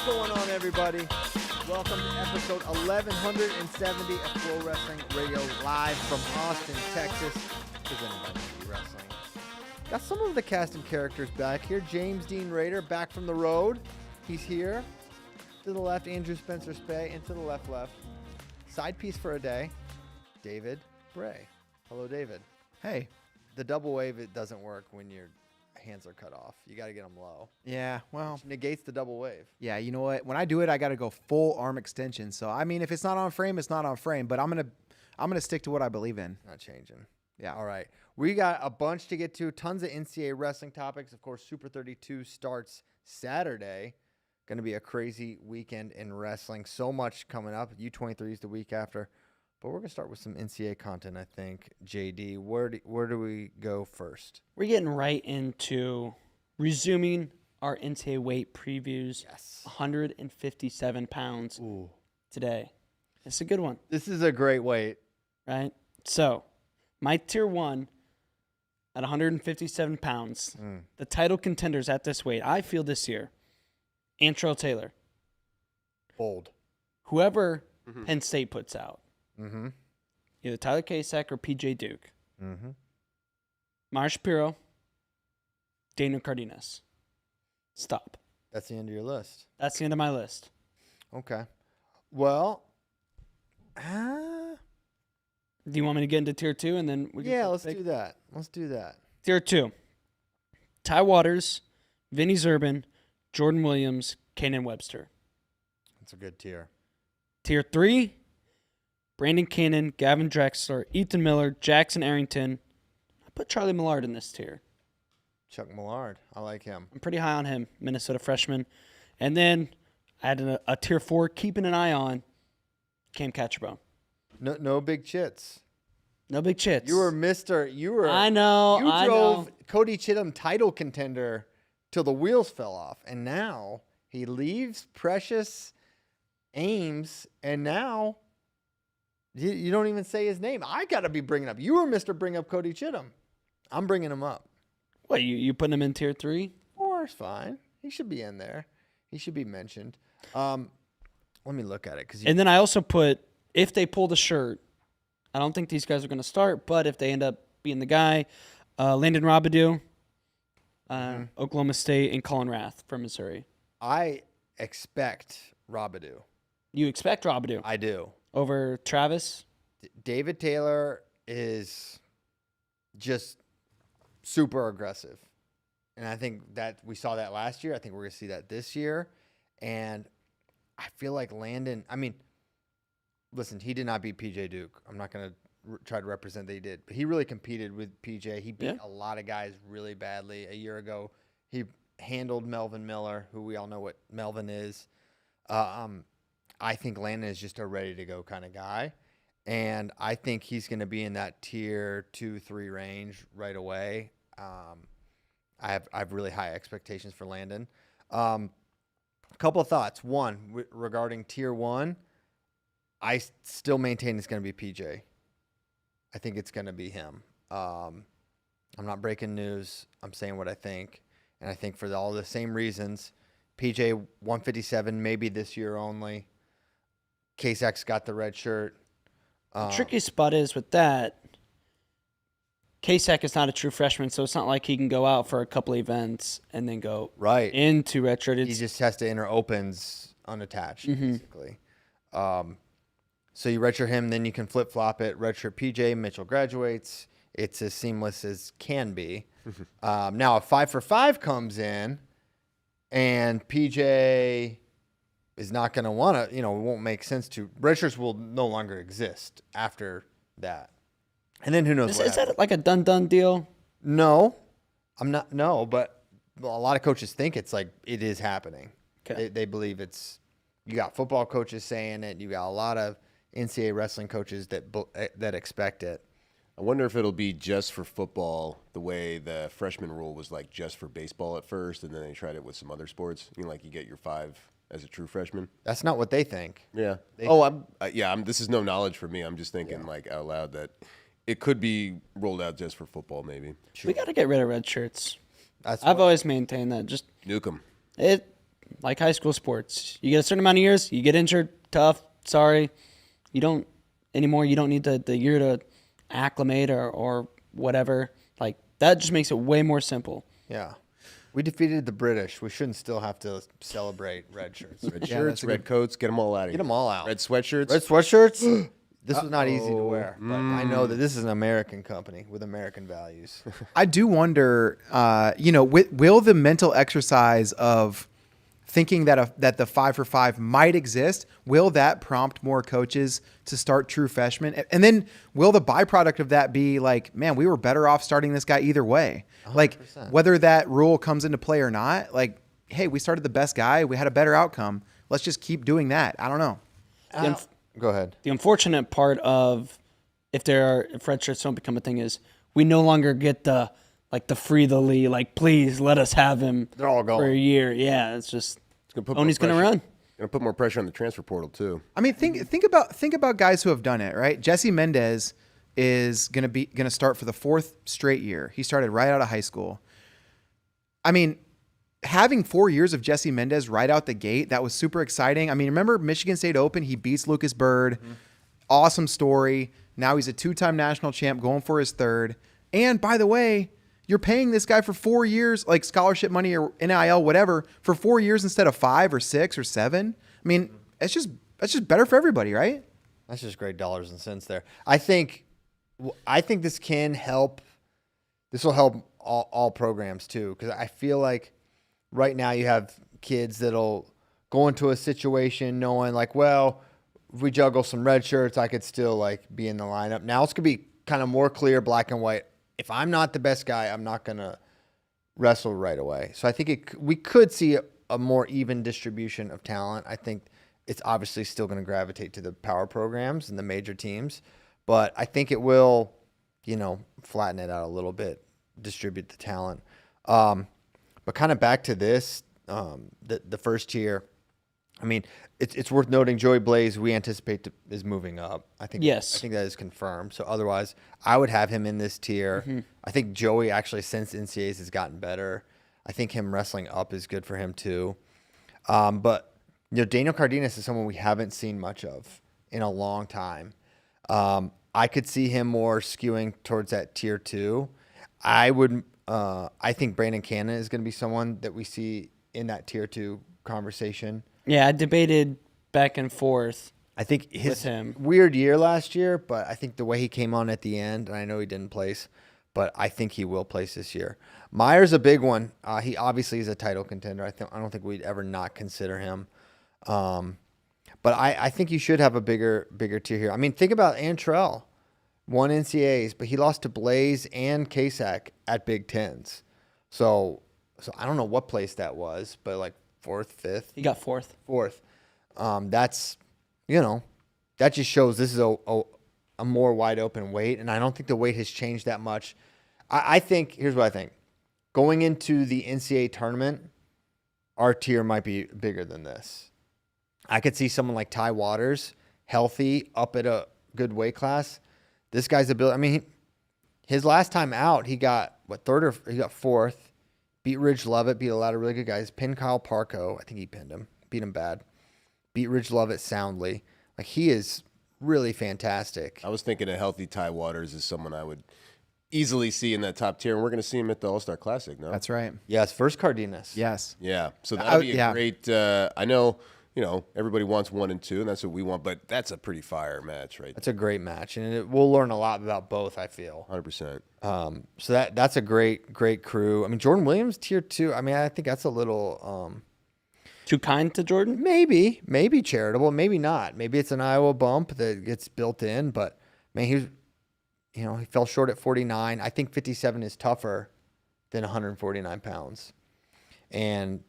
What's going on, everybody? Welcome to episode 1170 of FloWrestling Radio, live from Austin, Texas, presented by FRLsubmissions. Got some of the cast and characters back here. James Dean Rader, back from the road. He's here. To the left, Andrew Spencer Spey, and to the left. Side piece for a day, David Bray. Hello, David. Hey. The double wave, it doesn't work when your hands are cut off. You got to get them low. Yeah, well. Which negates the double wave. Yeah, you know what? When I do it, I got to go full arm extension. So, I mean, if it's not on frame, it's not on frame. But I'm gonna stick to what I believe in. Not changing. Yeah. All right. We got a bunch to get to. Tons of NCAA wrestling topics. Of course, Super 32 starts Saturday. Going to be a crazy weekend in wrestling. So much coming up. U23 is the week after. But we're going to start with some NCAA content, I think. JD, where do we go first? We're getting right into resuming our NCAA weight previews. Yes. 157 pounds today. It's a good one. This is a great weight. Right? So, my tier 1 at 157 pounds, the title contenders at this weight, I feel this year, Antrell Taylor. Bold. Whoever Penn State puts out. Mm-hmm. Either Tyler Kasek or PJ Duke. Mm-hmm. Mara Shapiro. Daniel Cardenas. Stop. That's the end of your list. That's the end of my list. Okay. Well, do you want me to get into tier 2 and then we can let's do that. Let's do that. Tier 2. Ty Waters, Vinny Zerban, Jordan Williams, Kanan Webster. That's a good tier. Tier 3. Brandon Cannon, Gavin Drexler, Ethan Miller, Jackson Arrington. I put Charlie Millard in this tier. Chuck Millard. I like him. I'm pretty high on him, Minnesota freshman. And then I had a tier 4, keeping an eye on Cam Catcherbone. No big chits. No big chits. You were Mr. You were. I know. You drove Cody Chittum title contender till the wheels fell off. And now he leaves Precious Ames. And now you don't even say his name. I got to be bringing up. You were Mr. Bring Up Cody Chittum. I'm bringing him up. What, you putting him in tier 3? 4 is fine. He should be in there. He should be mentioned. Let me look at it. And then I also put, if they pull the shirt, I don't think these guys are going to start, but if they end up being the guy, Landon Robidoux, Oklahoma State, and Colin Rath from Missouri. I expect Robidoux. You expect Robidoux? I do. Over Travis? David Taylor is just super aggressive. And I think that we saw that last year. I think we're going to see that this year. And I feel like Landon, I mean, listen, he did not beat PJ Duke. I'm not going to try to represent that he did. But he really competed with PJ. He beat a lot of guys really badly. A year ago, he handled Melvin Miller, who we all know what Melvin is. I think Landon is just a ready-to-go kind of guy. And I think he's going to be in that tier 2-3 range right away. I have really high expectations for Landon. A couple of thoughts. One, regarding tier 1, I still maintain it's going to be PJ. I think it's going to be him. I'm not breaking news. I'm saying what I think. And I think for all the same reasons, PJ 157, maybe this year only. Kasek's got the red shirt. The tricky spot is with that, Kasek is not a true freshman, so it's not like he can go out for a couple events and then go into redshirt. He just has to enter opens unattached, basically. So you redshirt him, then you can flip-flop it. Redshirt PJ, Mitchell graduates. It's as seamless as can be. Now, if 5 for 5 comes in and PJ is not going to want to, it won't make sense to. Redshirts will no longer exist after that. And then who knows what Is that like a done deal? No, I'm not. No, but a lot of coaches think it's like it is happening. Okay. They believe it's. You got football coaches saying it. You got a lot of NCAA wrestling coaches that expect it. I wonder if it'll be just for football, the way the freshman rule was like just for baseball at first, and then they tried it with some other sports. Like you get your 5 as a true freshman. That's not what they think. Yeah. This is no knowledge for me. I'm just thinking like out loud that it could be rolled out just for football, maybe. Sure. We got to get rid of red shirts. I've always maintained that. Just nuke them. like high school sports. You get a certain amount of years, you get injured, tough, sorry. You don't anymore. You don't need the year to acclimate or whatever. Like, that just makes it way more simple. Yeah. We defeated the British. We shouldn't still have to celebrate red shirts. Red shirts, red coats, get them all out of here. Get them all out. Red sweatshirts. Red sweatshirts? This was not easy to wear, but I know that this is an American company with American values. I do wonder, will the mental exercise of thinking that the 5-for-5 might exist, will that prompt more coaches to start true freshmen? And then will the byproduct of that be like, man, we were better off starting this guy either way? 100%. Like, whether that rule comes into play or not, like, hey, we started the best guy, we had a better outcome. Let's just keep doing that. I don't know. Go ahead. The unfortunate part of if red shirts don't become a thing is we no longer get the free the Lee, like, please let us have him. They're all going for a year. Yeah, it's just Oney's going to run. Going to put more pressure on the transfer portal too. I mean, think about guys who have done it, right? Jesse Mendez is going to start for the 4th straight year. He started right out of high school. I mean, having 4 years of Jesse Mendez right out the gate, that was super exciting. I mean, remember Michigan State Open? He beats Lucas Bird. Mm-hmm. Awesome story. Now he's a 2-time national champ going for his 3rd. And by the way, you're paying this guy for 4 years, like scholarship money or NIL, whatever, for 4 years instead of 5 or 6 or 7. I mean, that's just better for everybody, right? That's just great dollars and cents there. I think this can help. This will help all programs too, because I feel like right now you have kids that'll go into a situation knowing like, well, if we juggle some red shirts, I could still like be in the lineup. Now it's gonna be kind of more clear, black and white. If I'm not the best guy, I'm not gonna wrestle right away. So I think we could see a more even distribution of talent. I think it's obviously still going to gravitate to the power programs and the major teams, but I think it will, flatten it out a little bit, distribute the talent. But kind of back to this, the first tier. I mean, it's worth noting Joey Blaze, we anticipate is moving up. I think that is confirmed. So otherwise, I would have him in this tier. Mm-hmm. I think Joey actually, since NCAAs, has gotten better. I think him wrestling up is good for him too. But Daniel Cardenas is someone we haven't seen much of in a long time. I could see him more skewing towards that tier 2. I think Brandon Cannon is going to be someone that we see in that tier 2 conversation. Yeah, I debated back and forth. I think his weird year last year, but I think the way he came on at the end, and I know he didn't place, but I think he will place this year. Meyer's a big one. He obviously is a title contender. I don't think we'd ever not consider him. But I think you should have a bigger tier here. I mean, think about Antrell. Won NCAAs, but he lost to Blaze and Kasak at Big Tens. So I don't know what place that was, but like 4th, 5th. He got 4th. 4th. That's, that just shows this is a more wide open weight, and I don't think the weight has changed that much. I think, here's what I think. Going into the NCAA tournament, our tier might be bigger than this. I could see someone like Ty Waters, healthy, up at a good weight class. This guy's ability, I mean, his last time out, he got, 3rd he got 4th, beat Ridge Lovett, beat a lot of really good guys, pinned Kyle Parco. I think he pinned him, beat him bad. Beat Ridge Lovett soundly. Like, he is really fantastic. I was thinking a healthy Ty Waters is someone I would easily see in that top tier, and we're going to see him at the All-Star Classic, no? That's right. Yes, first Cardenas. Yes. Yeah, so that would be a great, I know, everybody wants 1 and 2, and that's what we want, but that's a pretty fire match, right? That's a great match, and we'll learn a lot about both, I feel. 100%. So that's a great crew. I mean, Jordan Williams, tier 2, I mean, I think that's a little... too kind to Jordan? Maybe charitable, maybe not. Maybe it's an Iowa bump that gets built in, but, man, he fell short at 49. I think 57 is tougher than 149 pounds. And,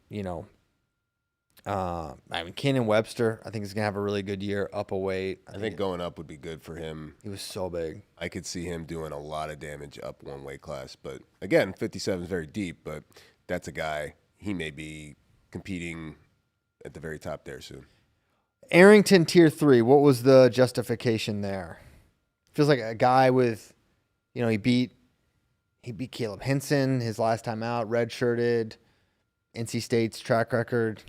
I mean, Kenan Webster, I think he's going to have a really good year up a weight. I think going up would be good for him. He was so big. I could see him doing a lot of damage up one weight class. But, again, 57 is very deep, but that's a guy. He may be competing at the very top there soon. Arrington, tier 3, what was the justification there? Feels like a guy with, he beat Caleb Hinson his last time out, redshirted, NC State's track record.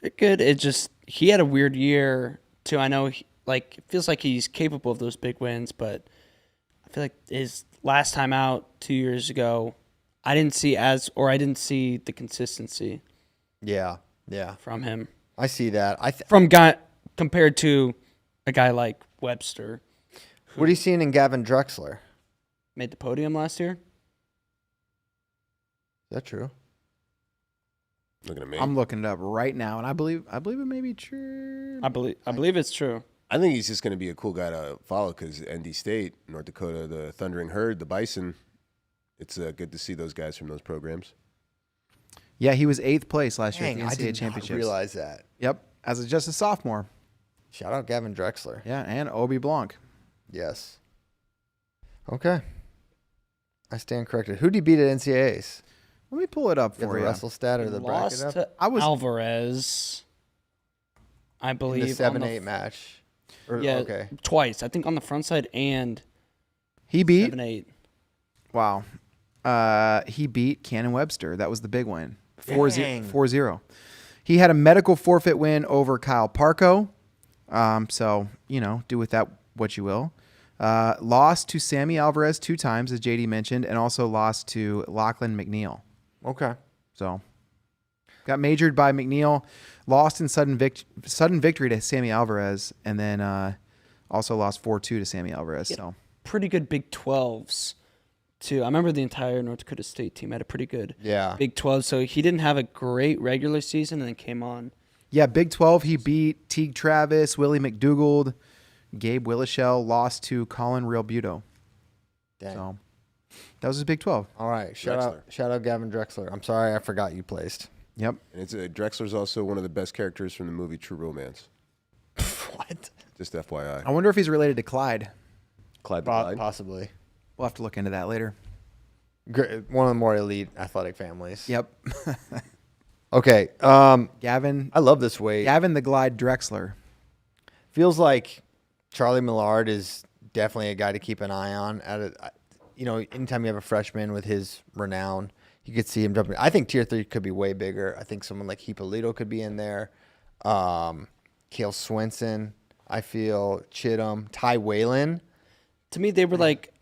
They're good. It just he had a weird year too. I know, it feels like he's capable of those big wins, but I feel like his last time out 2 years ago, I didn't see the consistency Yeah. from him. I see that. Compared to a guy like Webster, What are you seeing in Gavin Drexler? made the podium last year. Is that true? Looking at me. I'm looking it up right now, and I believe it may be true. I believe it's true. I think he's just going to be a cool guy to follow because ND State, North Dakota, the Thundering Herd, the Bison. It's good to see those guys from those programs. Yeah, he was 8th place last year Dang, at I the NCAA did not championships. realize that. Yep, just a sophomore. Shout out Gavin Drexler. Yeah, and Obi Blanc. Yes. Okay. I stand corrected. Who did he beat at NCAAs? Let me pull it up You have for the you. wrestle stat or the bracket Lost up? to Alvarez, I In believe. the on 7-8 match. Yeah, Okay. twice. I think on the front side and He beat 7-8. Wow. He beat Cannon Webster. That was the big win. 4-0. He had a medical forfeit win over Kyle Parko. So, do with that what you will. Lost to Sammy Alvarez 2 times, as JD mentioned, and also lost to Lachlan McNeil. Okay. So, got majored by McNeil, lost in sudden victory to Sammy Alvarez, and then also lost 4-2 to Sammy Alvarez. So, Pretty good Big 12s, too. I remember the entire North Dakota State team had a pretty good Big 12. So he didn't have a great regular season and then came on. yeah, Big 12, he beat Teague Travis, Willie McDougald, Gabe Willishell, lost to Colin Real Buto. Dang. So, that was his Big 12. All right. Shout out Gavin Drexler. I'm sorry I forgot you placed. Yep. And Drexler's also one of the best characters from the movie True Romance. What? Just FYI. I wonder if he's related to Clyde. Clyde the Glide. Possibly. We'll have to look into that later. One of the more elite athletic families. Yep. Okay. Gavin I love this weight. the Glide Drexler. Feels like Charlie Millard is definitely a guy to keep an eye on. Anytime you have a freshman with his renown, you could see him jumping. I think Tier 3 could be way bigger. I think someone like Hippolito could be in there. Cale Swenson, I feel. Chittum. Ty Whalen. To me, they were like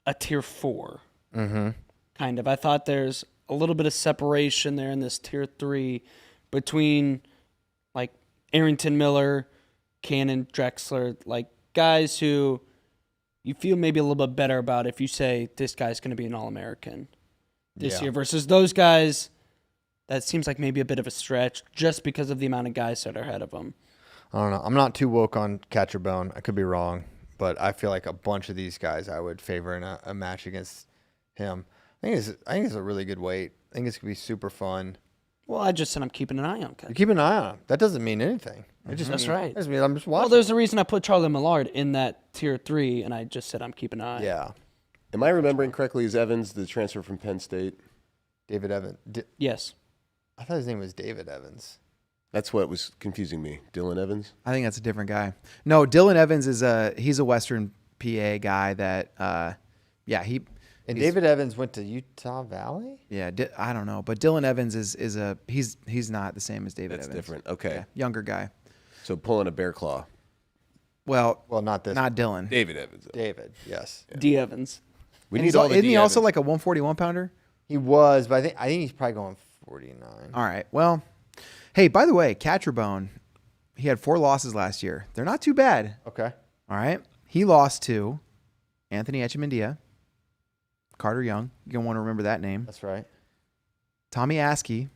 a Tier 4. Mm-hmm. Kind of. I thought there's a little bit of separation there in this Tier 3 between like Arrington Miller, Cannon, Drexler, like guys who you feel maybe a little bit better about if you say this guy's going to be an All-American this year versus those guys that seems like maybe a bit of a stretch just because of the amount of guys that are ahead of them. I don't know. I'm not too woke on Catcher Bone. I could be wrong, but I feel like a bunch of these guys I would favor in a match against him. I think it's a really good weight. I think it's going to be super fun. Well, I just said I'm keeping an eye on Catcher. You keep an eye on him. That doesn't mean anything. It just That's right. It just means I'm just watching. Well, there's a reason I put Charlie Millard in that Tier 3, and I just said I'm keeping an eye. Yeah. Am I remembering correctly? Is Evans the transfer from Penn State? David Evans. Yes. I thought his name was David Evans. That's what was confusing me. Dylan Evans? I think that's a different guy. No, Dylan Evans he's a Western PA guy that And David Evans went to Utah Valley? Yeah, I don't know, but Dylan Evans he's not the same as David That's Evans. different. Okay. Yeah, younger guy. So pulling a bear claw. Well, not this. not Dylan. David Evans. Though. David, yes. D. Evans. We And need all the isn't he D. also Evans. like a 141 pounder? He was, but I think he's probably going 49. All right. Well, hey, by the way, Catcher Bone, he had 4 losses last year. They're not too bad. Okay. All right. He lost to Anthony Echemendia, Carter Young. You're going to want to remember that name. That's right. Tommy Askey,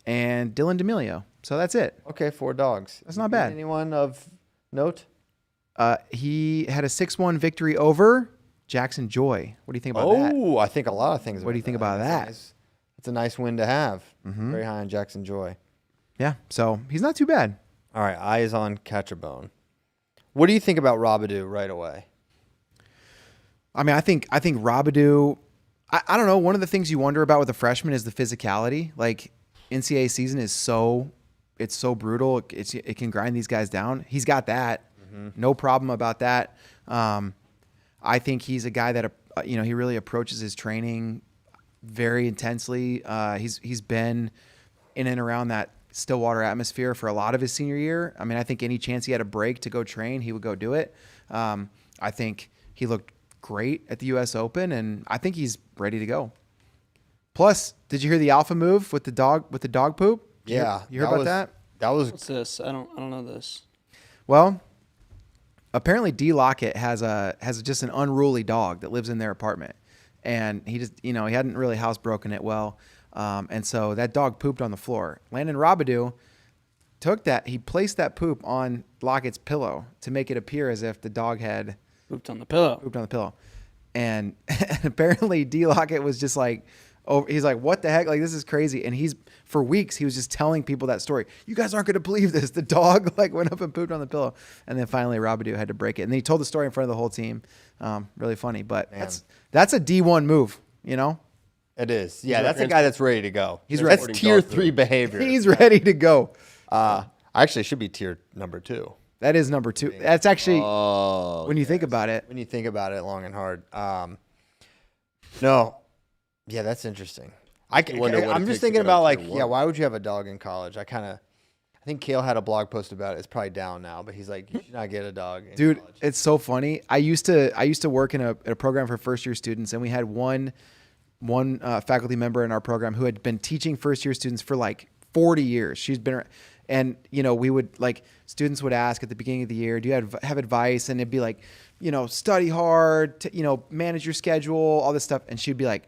and Dylan D'Amelio. So that's it. Okay, 4 dogs. That's not bad. Anyone of note? He had a 6-1 victory over Jackson Joy. What do you think about that? Oh, I think a lot of things. What do you think about that? It's a nice win to have. Mm-hmm. Very high on Jackson Joy. Yeah. So he's not too bad. All right, eyes on Catcher Bone. What do you think about Robidoux right away? I mean, I think Robidoux. I don't know. One of the things you wonder about with a freshman is the physicality. Like NCAA season is so brutal. It can grind these guys down. He's got that. Mm-hmm. No problem about that. I think he's a guy that he really approaches his training very intensely. He's been in and around that Stillwater atmosphere for a lot of his senior year. I mean, I think any chance he had a break to go train, he would go do it. I think he looked great at the U.S. Open, and I think he's ready to go. Plus, did you hear the alpha move with the dog poop? Yeah, you heard about that? That was What's this? I don't know this. Well, apparently D Lockett has just an unruly dog that lives in their apartment, and he just he hadn't really housebroken it well, and so that dog pooped on the floor. Landon Robidoux he placed that poop on Lockett's pillow to make it appear as if the dog had Pooped on the pillow. pooped on the pillow, and apparently D Lockett was just like. Oh, he's like, what the heck? Like, this is crazy. And for weeks, he was just telling people that story. You guys aren't going to believe this. The dog went up and pooped on the pillow. And then finally Robidoux had to break it. And then he told the story in front of the whole team. Really funny, but that's a D1 move, It is. Yeah, that's a guy that's ready to go. ready. That's tier 3 behavior. He's ready to go. Actually, it should be tier number 2. That is number 2. That's actually, when you yes. think about it. When you think about it long and hard. No. Yeah, that's interesting. I'm just thinking about why would you have a dog in college? I think Kale had a blog post about it. It's probably down now, but he's like, you should not get a dog in Dude, college. it's so funny. I used to work in a program for first year students, and we had one faculty member in our program who had been teaching first year students for like 40 years. She's been, and we would students would ask at the beginning of the year, do you have advice? And it'd be like, study hard, manage your schedule, all this stuff. And she'd be like,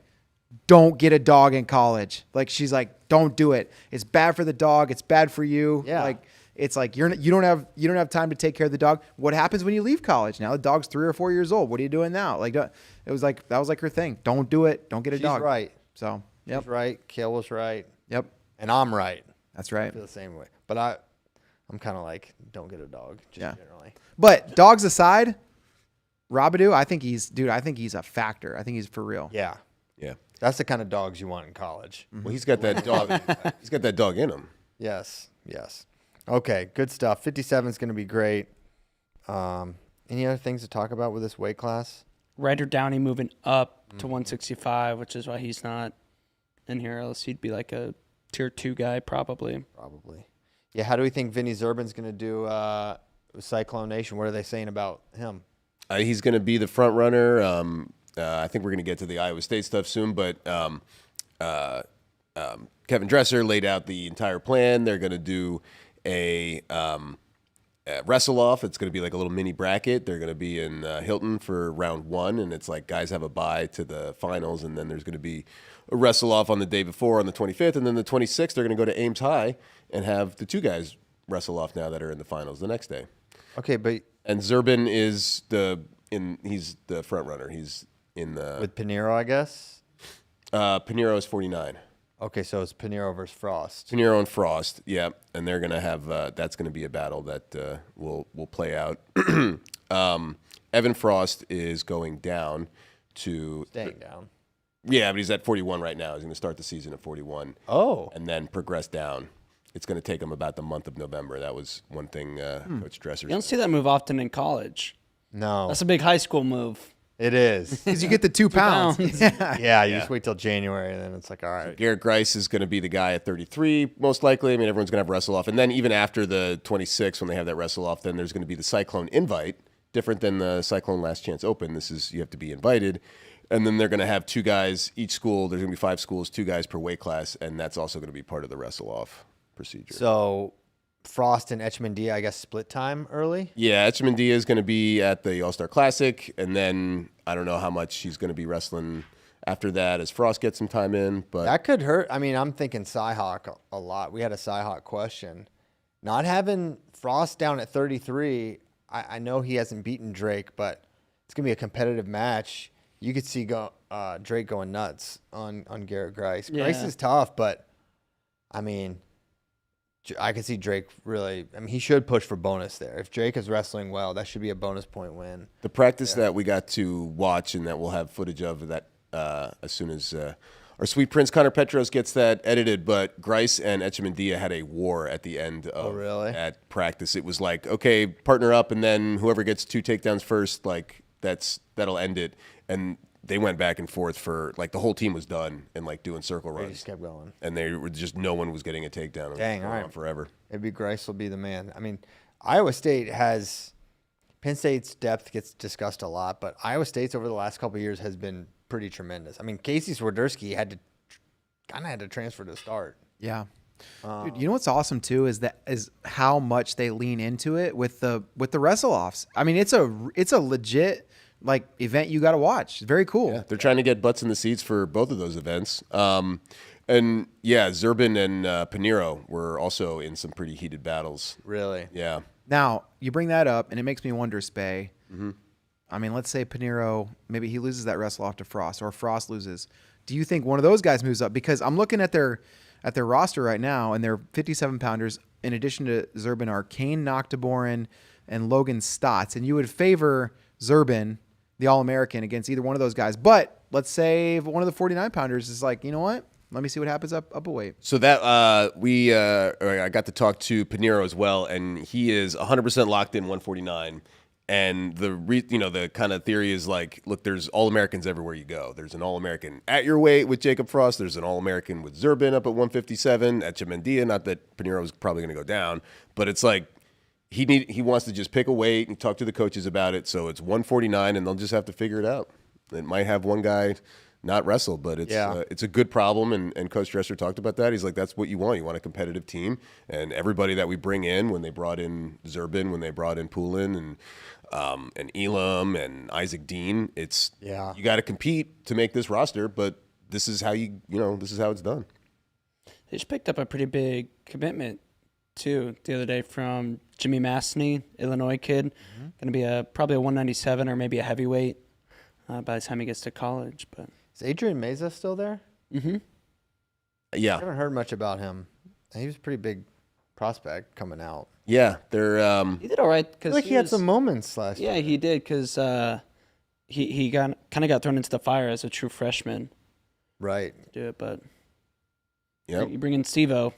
don't get a dog in college. She's like, don't do it. It's bad for the dog. It's bad for you. Yeah. It's like you don't have time to take care of the dog. What happens when you leave college? Now the dog's 3 or 4 years old. What are you doing now? That was her thing. Don't do it. Don't get a dog. She's right. So, yep. She's right. Kale was right. Yep. And I'm right. That's right. I feel the same way. But I'm kind of like, don't get a dog, generally. But dogs aside, Robidoux, I think he's a factor. I think he's for real. Yeah. Yeah. That's the kind of dogs you want in college. Well, he's got that dog. He's got that dog in him. Yes. Okay, good stuff. 57 is going to be great. Any other things to talk about with this weight class? Ryder Downey moving up to 165, which is why he's not in here. Else he'd be like a tier 2 guy probably. Yeah, how do we think Vinny Zerban's going to do with Cyclone Nation? What are they saying about him? He's going to be the front runner. I think we're going to get to the Iowa State stuff soon, but Kevin Dresser laid out the entire plan. They're going to do a wrestle off. It's going to be like a little mini bracket. They're going to be in Hilton for round 1, and it's like guys have a bye to the finals, and then there's going to be a wrestle off on the day before on the 25th, and then the 26th they're going to go to Ames High and have the 2 guys wrestle off now that are in the finals the next day. Okay, And Zerban is he's the front runner. He's in the with Pinheiro, I guess. Pinheiro is 49. Okay, so it's Pinheiro versus Frost. Pinheiro and Frost, yeah, and they're gonna have that's gonna be a battle that will play out. Evan Frost is going down to Staying down. Yeah, but he's at 41 right now. He's gonna start the season at 41. Oh, and then progress down. It's gonna take him about the month of November. That was one thing Coach Dresser. You don't see that move often in college. no, That's a big high school move. it is. Because you get the 2 pounds. Yeah, you just wait till January, and then it's like, all right. Garrett Grice is going to be the guy at 33, most likely. I mean, everyone's going to have wrestle off. And then even after the 26, when they have that wrestle off, then there's going to be the Cyclone invite, different than the Cyclone Last Chance Open. This is, you have to be invited. And then they're going to have 2 guys, each school, there's going to be 5 schools, 2 guys per weight class, and that's also going to be part of the wrestle off procedure. So Frost and Etchmandia, I guess, split time early? Yeah, Etchmandia is going to be at the All-Star Classic, and then I don't know how much he's going to be wrestling after that as Frost gets some time in. But That could hurt. I mean, I'm thinking Cyhawk a lot. We had a Cyhawk question. Not having Frost down at 33, I know he hasn't beaten Drake, but it's going to be a competitive match. You could see Drake going nuts on Garrett Grice. Yeah. Grice is tough, but, I mean, I could see Drake really. I mean, he should push for bonus there. If Drake is wrestling well, that should be a bonus point win. the practice that we got to watch and that we'll have footage of that as soon as our sweet prince Connor Petros gets that edited, but Grice and Etchmandia had a war at the end of at practice. It was like, okay, partner up, and then whoever gets 2 takedowns first, like that'll end it. And they went back and forth for like the whole team was done and like doing circle They runs, just kept going. and they were just no one was getting a takedown. Dang, all right. Forever. Maybe Grice will be the man. I mean, Iowa State has Penn State's depth gets discussed a lot, but Iowa State's over the last couple of years has been pretty tremendous. I mean, Casey Swiderski had to transfer to start. Yeah. Dude, you know what's awesome too is how much they lean into it with the wrestle offs. I mean, it's a legit like event you got to watch. It's very cool. Yeah, they're trying to get butts in the seats for both of those events. And yeah, Zerbin and Pinheiro were also in some pretty heated battles. Really? Yeah. Now you bring that up, and it makes me wonder, Spey. I mean, let's say Pinheiro, maybe he loses that wrestle off to Frost, or Frost loses. Do you think one of those guys moves up? Because I'm looking at their roster right now, and they're 57 pounders. In addition to Zerbin, are Kane Noctiborin and Logan Stotts, and you would favor Zerbin, the All-American, against either one of those guys. But let's say one of the 49 pounders is like, you know what? Let me see what happens up a weight. So that I got to talk to Pinheiro as well, and he is 100% locked in 149. And the kind of theory is like, look, there's All-Americans everywhere you go. There's an All-American at your weight with Jacob Frost. There's an All-American with Zerbin up at 157 at Chimendia. Not that Pinheiro is probably going to go down, but it's like he wants to just pick a weight and talk to the coaches about it. So it's 149, and they'll just have to figure it out. It might have one guy not wrestle, but it's a good problem, and Coach Dresser talked about that. He's like, that's what you want. You want a competitive team, and everybody that we bring in, when they brought in Zerbin, when they brought in Poulin, and Elam and Isaac Dean, you got to compete to make this roster, but this is how this is how it's done. They just picked up a pretty big commitment too the other day from Jimmy Masney, Illinois kid, going to be probably a 197 or maybe a heavyweight by the time he gets to college, but. Is Adrian Meza still there? Mm-hmm. Yeah. I haven't heard much about him. He was a pretty big prospect coming out. Yeah, they're. He did all right I because feel like he had some moments last year. Yeah, he did because he got thrown into the fire as a true freshman. Right. To do it, but Yep. you bring in Steve-O.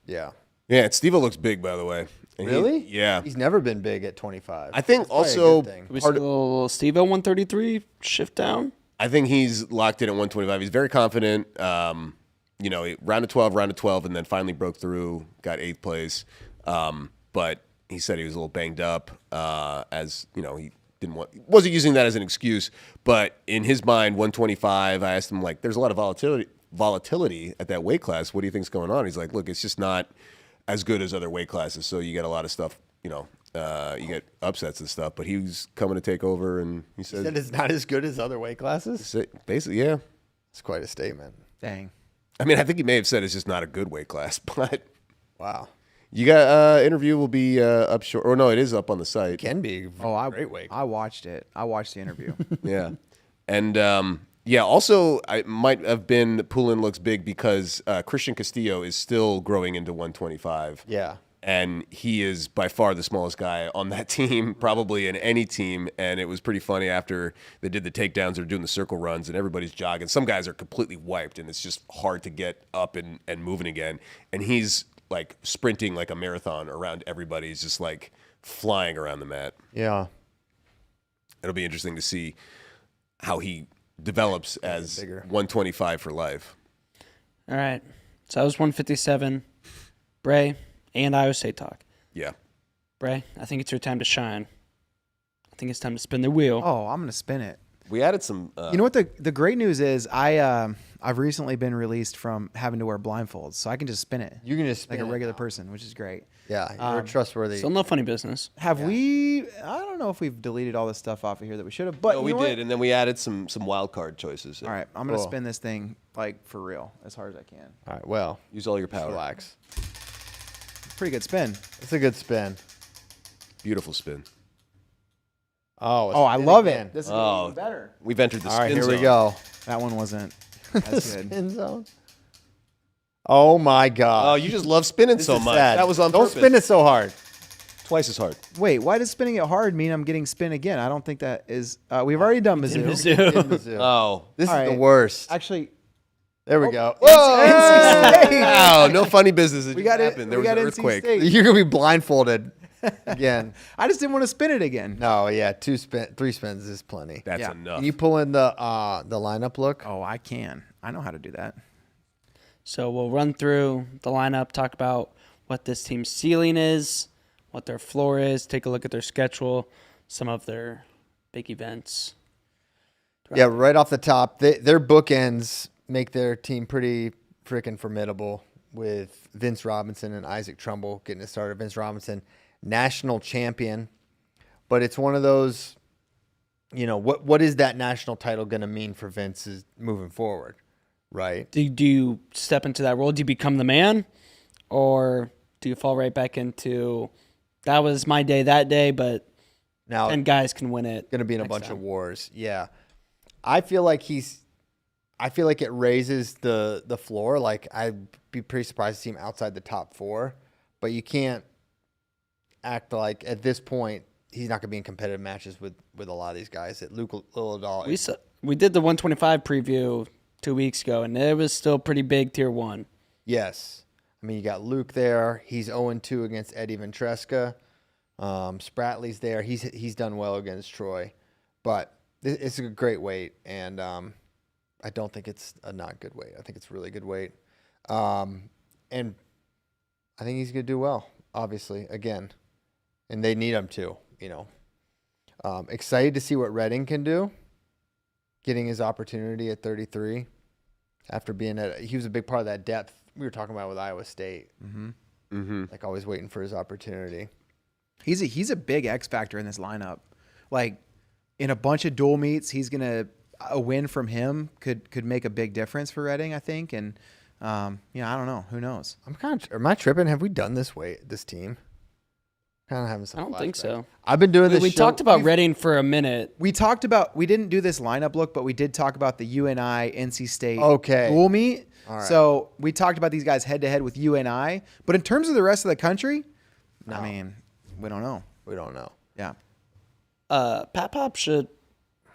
Yeah. Yeah, Steve looks big, by the way. And Really? Yeah. He's never been big at 25. I think That's probably a also good thing. We see a little Steve-O 133 shift down. I think he's locked in at 125. He's very confident. Round of 12, and then finally broke through, got 8th place. But he said he was a little banged up, as he wasn't using that as an excuse. But in his mind, 125. I asked him, like, there's a lot of volatility at that weight class. What do you think's going on? He's like, look, it's just not as good as other weight classes. So you get a lot of stuff. You get upsets and stuff, but he was coming to take over, and he said it's not as good as other weight classes? basically, yeah. It's quite a statement. Dang. I mean, I think he may have said it's just not a good weight class, but Wow. you got interview will be up short, or no, it is up on the site. Can be great weight. I watched it. I watched the interview. Yeah, and also I might have been Poulin looks big because Christian Castillo is still growing into 125. Yeah. And he is by far the smallest guy on that team, probably in any team. And it was pretty funny after they did the takedowns or doing the circle runs and everybody's jogging. Some guys are completely wiped and it's just hard to get up and moving again. And he's like sprinting like a marathon around everybody. He's just like flying around the mat. Yeah. It'll be interesting to see how he develops as bigger. 125 for life. All right. So I was 157. Bray and Iowa State talk. Yeah. Bray, I think it's your time to shine. I think it's time to spin the wheel. Oh, I'm gonna spin it. We added some. You know what the great news is? I've recently been released from having to wear blindfolds, so I can just spin it You can just spin like a it regular now. person, which is great. Yeah, you're trustworthy. Still no funny business. Have we? I don't know if we've deleted all this stuff off of here that we should have, but No, you we know what? did, and then we added some wild card choices. All right, I'm gonna Cool. spin this thing like for real, as hard as I can. All right, well, Use all your power. relax. Pretty good spin. It's a good spin. Beautiful spin. Oh, Oh, I love it. This is Oh. even better. We've entered the All right, spin here zone. we go. That one wasn't as good. Spin zone. Oh my God. Oh, you just love spinning This so is much. sad. That was on Don't purpose. spin it so hard. Twice as hard. Wait, why does spinning it hard mean I'm getting spin again? I don't think that is. We've already done Mizzou. Mizzou. In Mizzou. Oh. This All is the right. worst. Actually, There we go. NC State. Wow, no funny business. We got it. happened. There We was got an NC earthquake. State. You're gonna be blindfolded. Again, I just didn't want to spin it again. no, yeah, 3 spins is plenty. That's Yeah. enough. Can you pull in the lineup look? Oh, I can. I know how to do that. So we'll run through the lineup, talk about what this team's ceiling is, what their floor is, take a look at their schedule, some of their big events. Yeah, right off the top, their bookends make their team pretty freaking formidable with Vince Robinson and Isaac Trumbull getting it started. Vince Robinson, national champion, but it's one of those, what is that national title going to mean for Vince moving forward, right? Do you step into that role? Do you become the man? Or do you fall right back into, that was my day that day, but Now 10 guys can win it? going to be in a next bunch time. of wars. Yeah. I feel like it raises the floor. Like, I'd be pretty surprised to see him outside the top 4, but you can't act like at this point he's not going to be in competitive matches with a lot of these guys. That Luke Lilladal. We did the 125 preview 2 weeks ago, and it was still pretty big tier 1. Yes. I mean, you got Luke there. He's 0-2 against Eddie Ventresca. Spratley's there. He's done well against Troy, but it's a great weight, and I don't think it's a not good weight. I think it's a really good weight, and I think he's going to do well. Obviously, again, and they need him to. Excited to see what Redding can do, getting his opportunity at 33 after being he was a big part of that depth we were talking about with Iowa State. Like, always waiting for his opportunity. He's a big X factor in this lineup. Like, in a bunch of dual meets, a win from him could make a big difference for Redding, I think. And I don't know. Who knows? Am I tripping? Have we done this team? Kind of having some. I don't think flashbacks. so. I've been doing this. We show- talked about we've- Reading for a minute. We didn't do this lineup look, but we did talk about the UNI NC State Okay. dual meet. All right. So we talked about these guys head to head with UNI. But in terms of the rest of the country, I mean, we don't know. We don't know. Yeah. Pat Pop should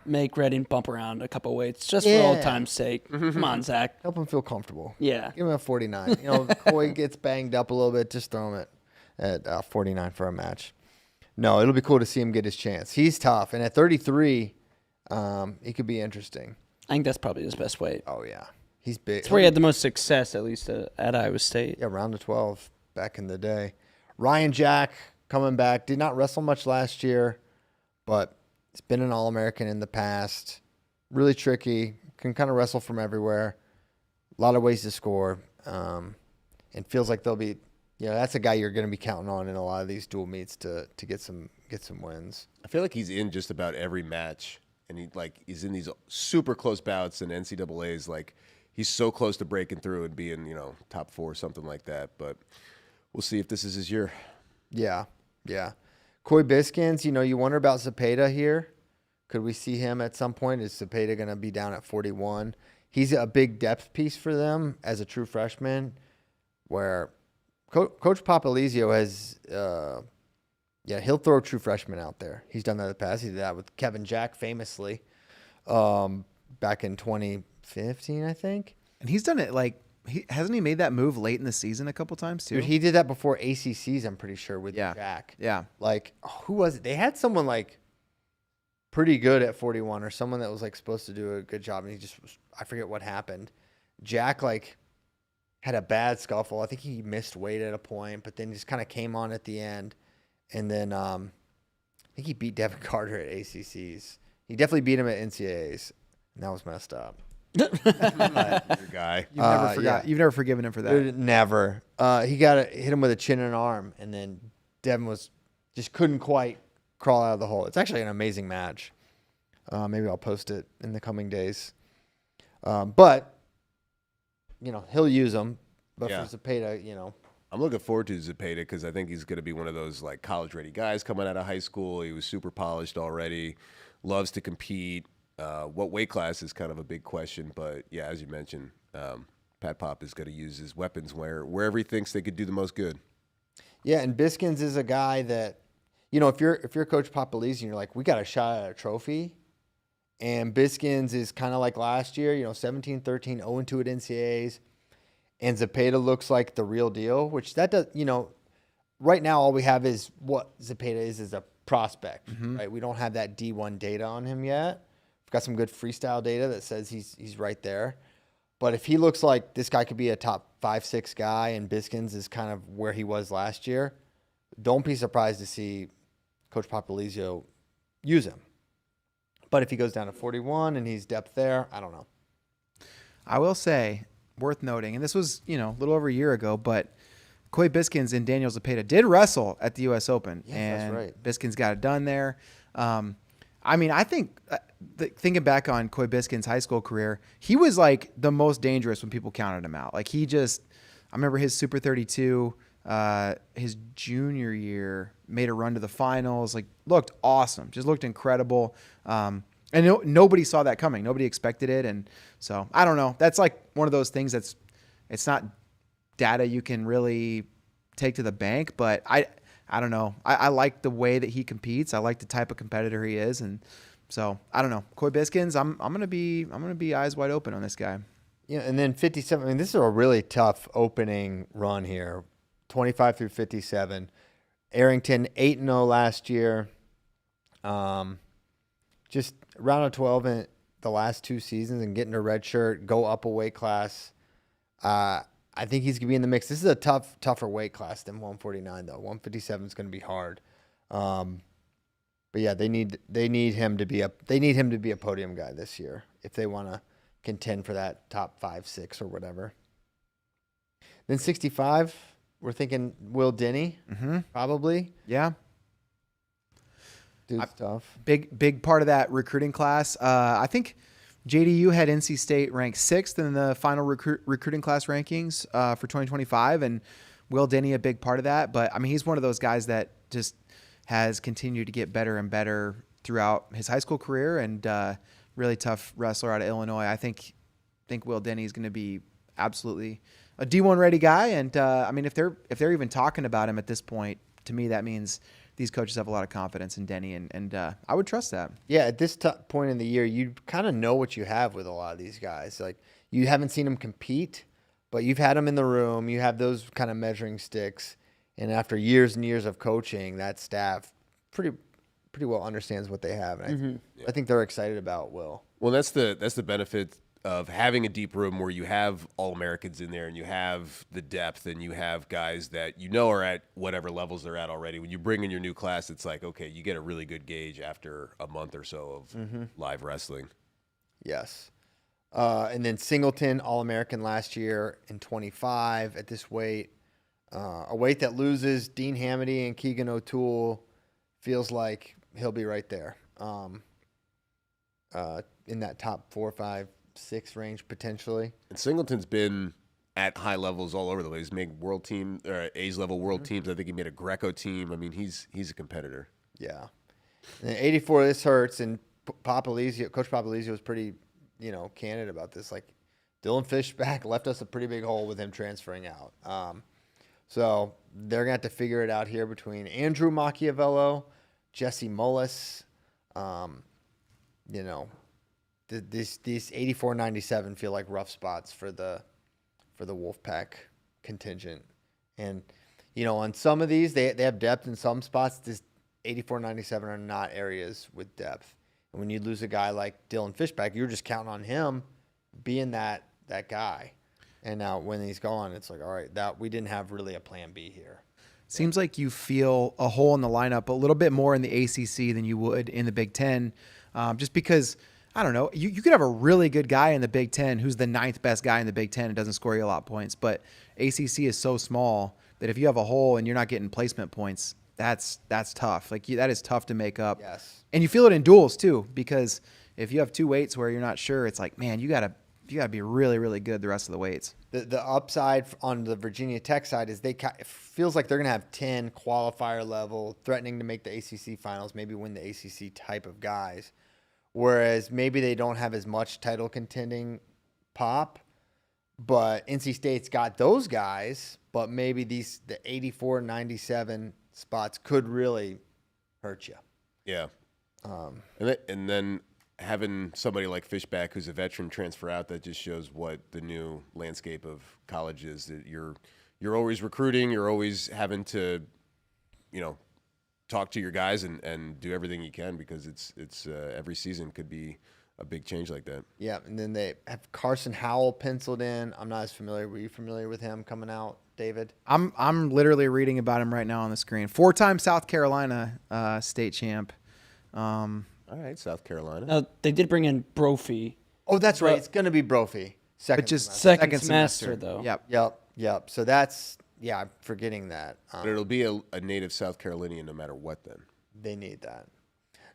make Reading bump around a couple weights just for Yeah. old time's sake. Come on, Zach. Help him feel comfortable. Yeah. Give him a 49. Coy gets banged up a little bit. Just throw him at 49 for a match. No, it'll be cool to see him get his chance. He's tough, and at 33, he could be interesting. I think that's probably his best weight. Oh yeah, he's big. It's where he had the most success, at least at Iowa State. Yeah, round of 12 back in the day. Ryan Jack coming back. Did not wrestle much last year, but he's been an All-American in the past. Really tricky. Can kind of wrestle from everywhere. A lot of ways to score. And feels like they'll be, that's a guy you're going to be counting on in a lot of these dual meets to get some wins. I feel like he's in just about every match, and he's in these super close bouts, and NCAA's like he's so close to breaking through and being top 4 or something like that. But we'll see if this is his year. Yeah. Coy Biskins, you wonder about Zepeda here. Could we see him at some point? Is Zepeda going to be down at 41? He's a big depth piece for them as a true freshman, where Coach Papalizio has, he'll throw true freshmen out there. He's done that in the past. He did that with Kevin Jack famously back in 2015, I think. And he's done it hasn't he made that move late in the season a couple times too? Dude, he did that before ACCs, I'm pretty sure, with Jack. Yeah. Who was it? They had someone pretty good at 41, or someone that was supposed to do a good job, and he just I forget what happened. Jack had a bad scuffle. I think he missed weight at a point, but then just kind of came on at the end. And then I think he beat Devin Carter at ACCs. He definitely beat him at NCAAs, and that was messed up. Your guy. You've never forgiven him for that. Dude, never. He hit him with a chin and arm, and then Devin just couldn't quite crawl out of the hole. It's actually an amazing match. Maybe I'll post it in the coming days. But he'll use them. But Yeah. for Zepeda, I'm looking forward to Zepeda because I think he's going to be one of those college-ready guys coming out of high school. He was super polished already, loves to compete. What weight class is kind of a big question, but yeah, as you mentioned, Pat Pop is going to use his weapons wherever he thinks they could do the most good. Yeah, and Biskins is a guy that, if you're Coach Papalizzi and you're like, we got a shot at a trophy, and Biskins is kind of like last year, 17-13, 0-2 at NCAAs, and Zepeda looks like the real deal, which that does, right now all we have is what Zepeda is a prospect, right? We don't have that D1 data on him yet. We've got some good freestyle data that says he's right there. But if he looks like this guy could be a top 5-6 guy and Biskins is kind of where he was last year, don't be surprised to see Coach Popolizio use him. But if he goes down to 41 and he's depth there, I don't know. I will say, worth noting, and this was, a little over a year ago, but Coy Biskins and Daniel Zepeda did wrestle at the U.S. Open. Yes, and that's right. Biskins got it done there. I think thinking back on Coy Biskins' high school career, he was like the most dangerous when people counted him out. Like I remember his Super 32, his junior year, made a run to the finals, like looked awesome, just looked incredible. And nobody saw that coming. Nobody expected it. And so I don't know. That's like one of those things it's not data you can really take to the bank, but I don't know. I like the way that he competes. I like the type of competitor he is. And so I don't know. Coy Biskins, I'm going to be eyes wide open on this guy. Yeah. And then 57, I mean, this is a really tough opening run here. 25 through 57. Arrington 8-0 last year. Just round of 12 in the last 2 seasons and getting a red shirt, go up a weight class. I think he's gonna be in the mix. This is a tougher weight class than 149 though. 157 is gonna be hard. But yeah, they need him to be a podium guy this year if they want to contend for that top 5-6 or whatever. Then 65, we're thinking Will Denny, probably. Yeah. Dude's tough. Big part of that recruiting class. I think JDU had NC State ranked 6th in the final recruiting class rankings for 2025, and Will Denny a big part of that. But I mean, he's one of those guys that just has continued to get better and better throughout his high school career, and really tough wrestler out of Illinois. I think Will Denny is going to be absolutely a D1 ready guy, and I mean, if they're even talking about him at this point, to me that means these coaches have a lot of confidence in Denny, and I would trust that. Yeah, at this point in the year, you kind of know what you have with a lot of these guys. Like, you haven't seen them compete, but you've had them in the room. You have those kind of measuring sticks, and after years and years of coaching, that staff pretty well understands what they have. And I think they're excited about Will. Well, that's the benefit of having a deep room where you have All-Americans in there and you have the depth and you have guys that are at whatever levels they're at already. When you bring in your new class, it's like, okay, you get a really good gauge after a month or so of live wrestling. Yes. And then Singleton, All-American last year in 25 at this weight. A weight that loses Dean Hamady and Keegan O'Toole, feels like he'll be right there in that top 4, 5, 6 range potentially. And Singleton's been at high levels all over the place. He's made world team or A's level world teams. I think he made a Greco team. I mean, he's a competitor. Yeah. And 84, this hurts. And Coach Popolizio was pretty, candid about this. Like, Dylan Fishback left us a pretty big hole with him transferring out. So they're going to have to figure it out here between Andrew Machiavello, Jesse Mullis, these 84-97 feel like rough spots for the Wolfpack contingent. And, on some of these, they have depth in some spots. This 84-97 are not areas with depth. And when you lose a guy like Dylan Fishback, you're just counting on him being that guy. And now when he's gone, it's like, all right, that we didn't have really a plan B here. Seems like you feel a hole in the lineup a little bit more in the ACC than you would in the Big Ten, just because, I don't know, you could have a really good guy in the Big Ten who's the 9th best guy in the Big Ten and doesn't score you a lot of points. But ACC is so small that if you have a hole and you're not getting placement points, that's tough. Like, that is tough to make up. Yes. And you feel it in duels too, because if you have 2 weights where you're not sure, it's like, man, you gotta be really, really good the rest of the weights. The upside on the Virginia Tech side is it feels like they're going to have 10 qualifier level, threatening to make the ACC finals, maybe win the ACC type of guys. Whereas maybe they don't have as much title contending pop, but NC State's got those guys, but maybe the 84-97 spots could really hurt you. Yeah. And then having somebody like Fishback, who's a veteran, transfer out, that just shows what the new landscape of college is. That you're always recruiting, you're always having to talk to your guys and do everything you can, because it's every season could be a big change like that. Yeah, and then they have Carson Howell penciled in. I'm not as familiar. Were you familiar with him coming out, David? I'm literally reading about him right now on the screen. 4-time South Carolina state champ. All right, South Carolina. They did bring in Brophy. Oh, that's right. It's going to be Brophy. Which is Second semester, though. Yep. Yep. So that's, I'm forgetting that. But it'll be a native South Carolinian no matter what then. They need that.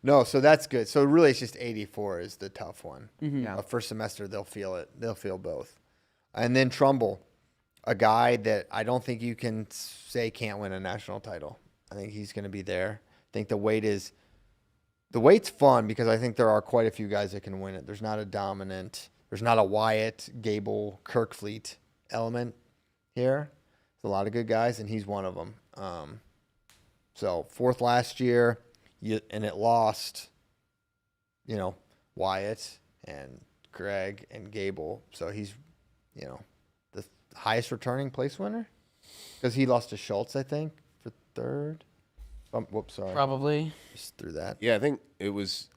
No, so that's good. So really it's just 84 is the tough one. Yeah. First semester, they'll feel it. They'll feel both. And then Trumbull, a guy that I don't think you can say can't win a national title. I think he's going to be there. I think the weight's fun because I think there are quite a few guys that can win it. There's not a Wyatt, Gable, Kirkfleet element here. There's a lot of good guys, and he's one of them. So fourth last year, and it lost, Wyatt and Greg and Gable. So he's, the highest returning place winner because he lost to Schultz, I think, for third. Whoops, sorry. Probably. Just threw that. Yeah, I think it was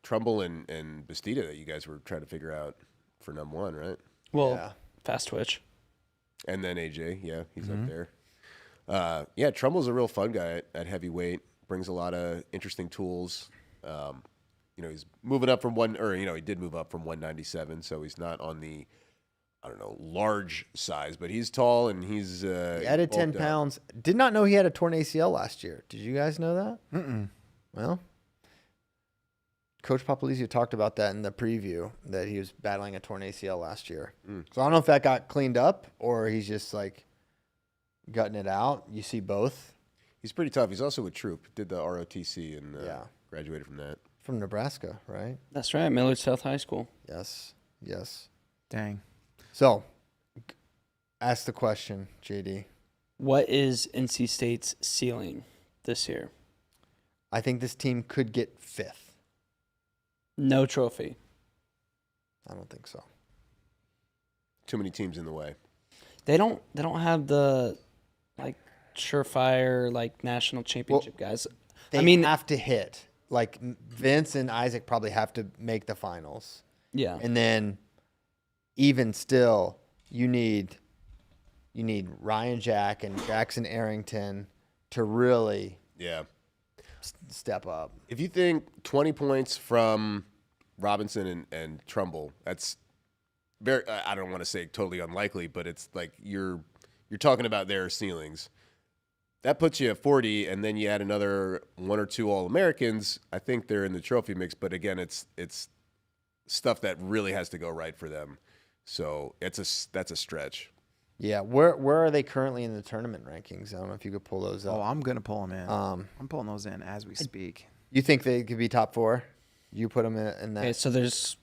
Trumbull and Bastida that you guys were trying to figure out for number one, right? Well, Yeah. Fast Twitch. And then AJ, he's up there. Trumbull's a real fun guy at heavyweight. Brings a lot of interesting tools. He's moving up from he did move up from 197, so he's not on the, large size, but he's tall and he's. He added 10 pounds. Did not know he had a torn ACL last year. Did you guys know that? Mm-mm. Well, Coach Papalizio talked about that in the preview, that he was battling a torn ACL last year. So I don't know if that got cleaned up or he's just like gutting it out. You see both. He's pretty tough. He's also with Troop. Did the ROTC and Yeah. graduated from that. From Nebraska, right? That's right. Millard South High School. Yes. Dang. So, ask the question, JD. What is NC State's ceiling this year? I think this team could get fifth. No trophy. I don't think so. Too many teams in the way. They don't have the surefire national championship guys. They have to hit. Like Vince and Isaac probably have to make the finals. Yeah. And then even still, you need Ryan Jack and Jackson Arrington to really step up. If you think 20 points from Robinson and Trumbull, that's very, I don't want to say totally unlikely, but it's like you're talking about their ceilings. That puts you at 40, and then you add another one or two All-Americans. I think they're in the trophy mix, but again, it's stuff that really has to go right for them. So that's a stretch. Yeah, where are they currently in the tournament rankings? I don't know if you could pull those up. Oh, I'm gonna pull them in. I'm pulling those in as we speak. You think they could be top four? You put them in that. Okay, so there's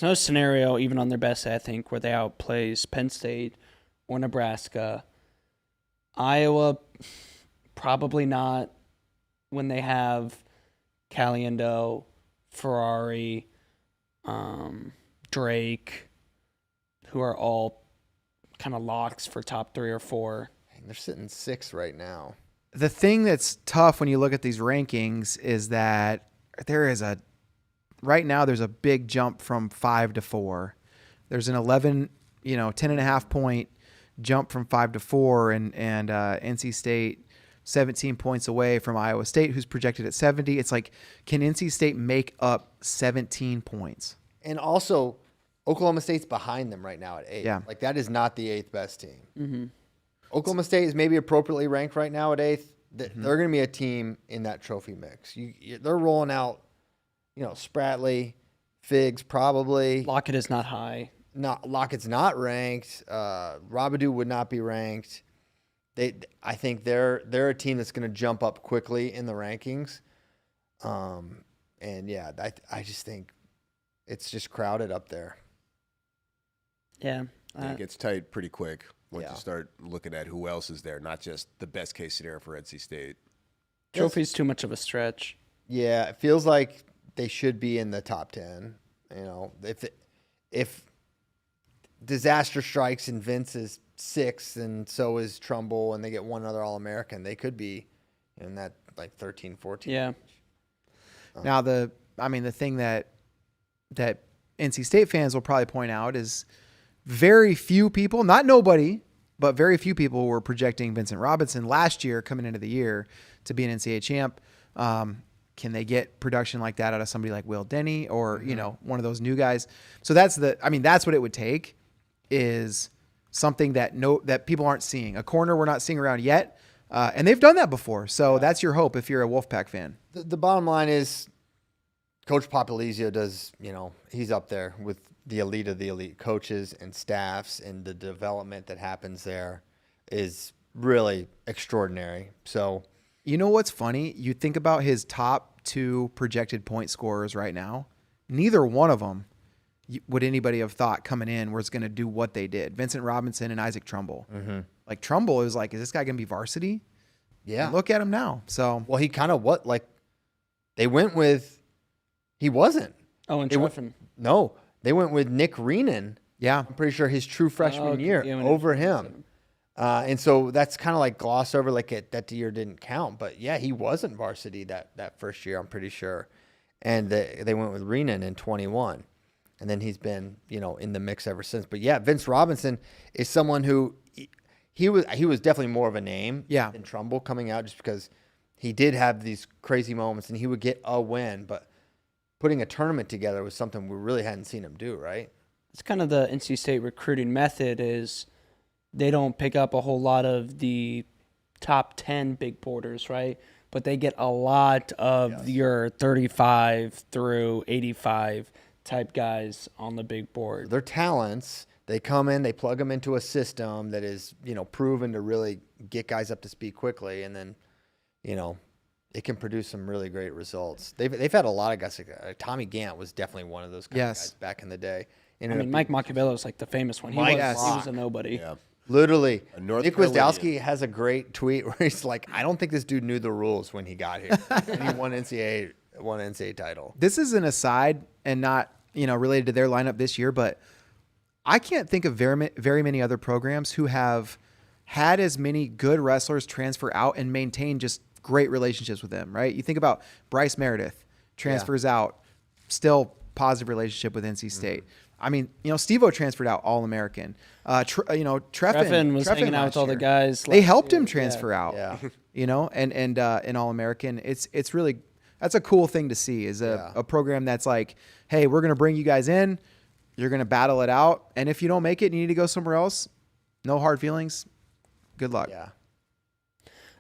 no scenario even on their best day, I think, where they outplays Penn State or Nebraska. Iowa, probably not when they have Caliendo, Ferrari, Drake, who are all kind of locks for top 3 or 4. They're sitting 6 right now. The thing that's tough when you look at these rankings is that right now there's a big jump from 5 to 4. There's an 10.5 point jump from 5 to 4, and NC State 17 points away from Iowa State, who's projected at 70. It's like, can NC State make up 17 points? And also, Oklahoma State's behind them right now at 8. Yeah. Like, that is not the 8th best team. Mm-hmm. Oklahoma State is maybe appropriately ranked right now at 8th. They're going to be a team in that trophy mix. They're rolling out, Spratley, Figs probably. Lockett is not high. Lockett's not ranked. Robidoux would not be ranked. I think they're a team that's going to jump up quickly in the rankings. I just think it's just crowded up there. Yeah. It gets tight pretty quick once Yeah. you start looking at who else is there, not just the best case scenario for NC State. Trophy's too much of a stretch. Yeah, it feels like they should be in the top 10. If disaster strikes and Vince is 6th and so is Trumbull and they get one other All-American, they could be in that like 13, 14. Yeah. Now the thing that NC State fans will probably point out is very few people, not nobody, but very few people were projecting Vincent Robinson last year coming into the year to be an NCAA champ. Can they get production like that out of somebody like Will Denny or, one of those new guys? So that's what it would take, is something that people aren't seeing. A corner we're not seeing around yet. And they've done that before. So that's your hope if you're a Wolfpack fan. The bottom line is Coach Popolizio does, he's up there with the elite of the elite coaches and staffs, and the development that happens there is really extraordinary. So, you know what's funny? You think about his top 2 projected point scorers right now. Neither one of them would anybody have thought coming in was going to do what they did. Vincent Robinson and Isaac Trumbull. Mm-hmm. Like Trumbull is like, is this guy going to be varsity? Yeah. And look at him now. So, well, he kind of they went with, he wasn't. Oh, and Treffin. No, they went with Nick Reenan. yeah. I'm pretty sure his true freshman year Yeah, over him. And so that's kind of like glossed over, like that year didn't count. But yeah, he wasn't varsity that first year, I'm pretty sure. And they went with Reenan in 21. And then he's been, in the mix ever since. But yeah, Vince Robinson is someone who he was definitely more of a name than Trumbull coming out, just because he did have these crazy moments and he would get a win. But putting a tournament together was something we really hadn't seen him do, right? It's kind of the NC State recruiting method is they don't pick up a whole lot of the top 10 big boarders, right? But they get a lot of your 35 through 85 type guys on the big board. They're talents. They come in, they plug them into a system that is, proven to really get guys up to speed quickly, and then, it can produce some really great results. They've had a lot of guys. Tommy Gant was definitely one of those kind of guys back in the day. Mike Machiavello is like the famous one. He was a nobody. Yeah. Literally. Nick Carolinian. Wisdowski has a great tweet where he's like, I don't think this dude knew the rules when he got here. And he won NCAA title. This is an aside and not, related to their lineup this year, but I can't think of very many other programs who have had as many good wrestlers transfer out and maintain just great relationships with them, right? You think about Bryce Meredith transfers out, still positive relationship with NC State. Mm-hmm. Steve-O transferred out All-American. Treffin was hanging out with all the guys. They helped him transfer out. Yeah. And All-American. It's really, that's a cool thing to see, is a program that's like, hey, we're going to bring you guys in. You're going to battle it out. And if you don't make it and you need to go somewhere else, no hard feelings. Good luck. Yeah.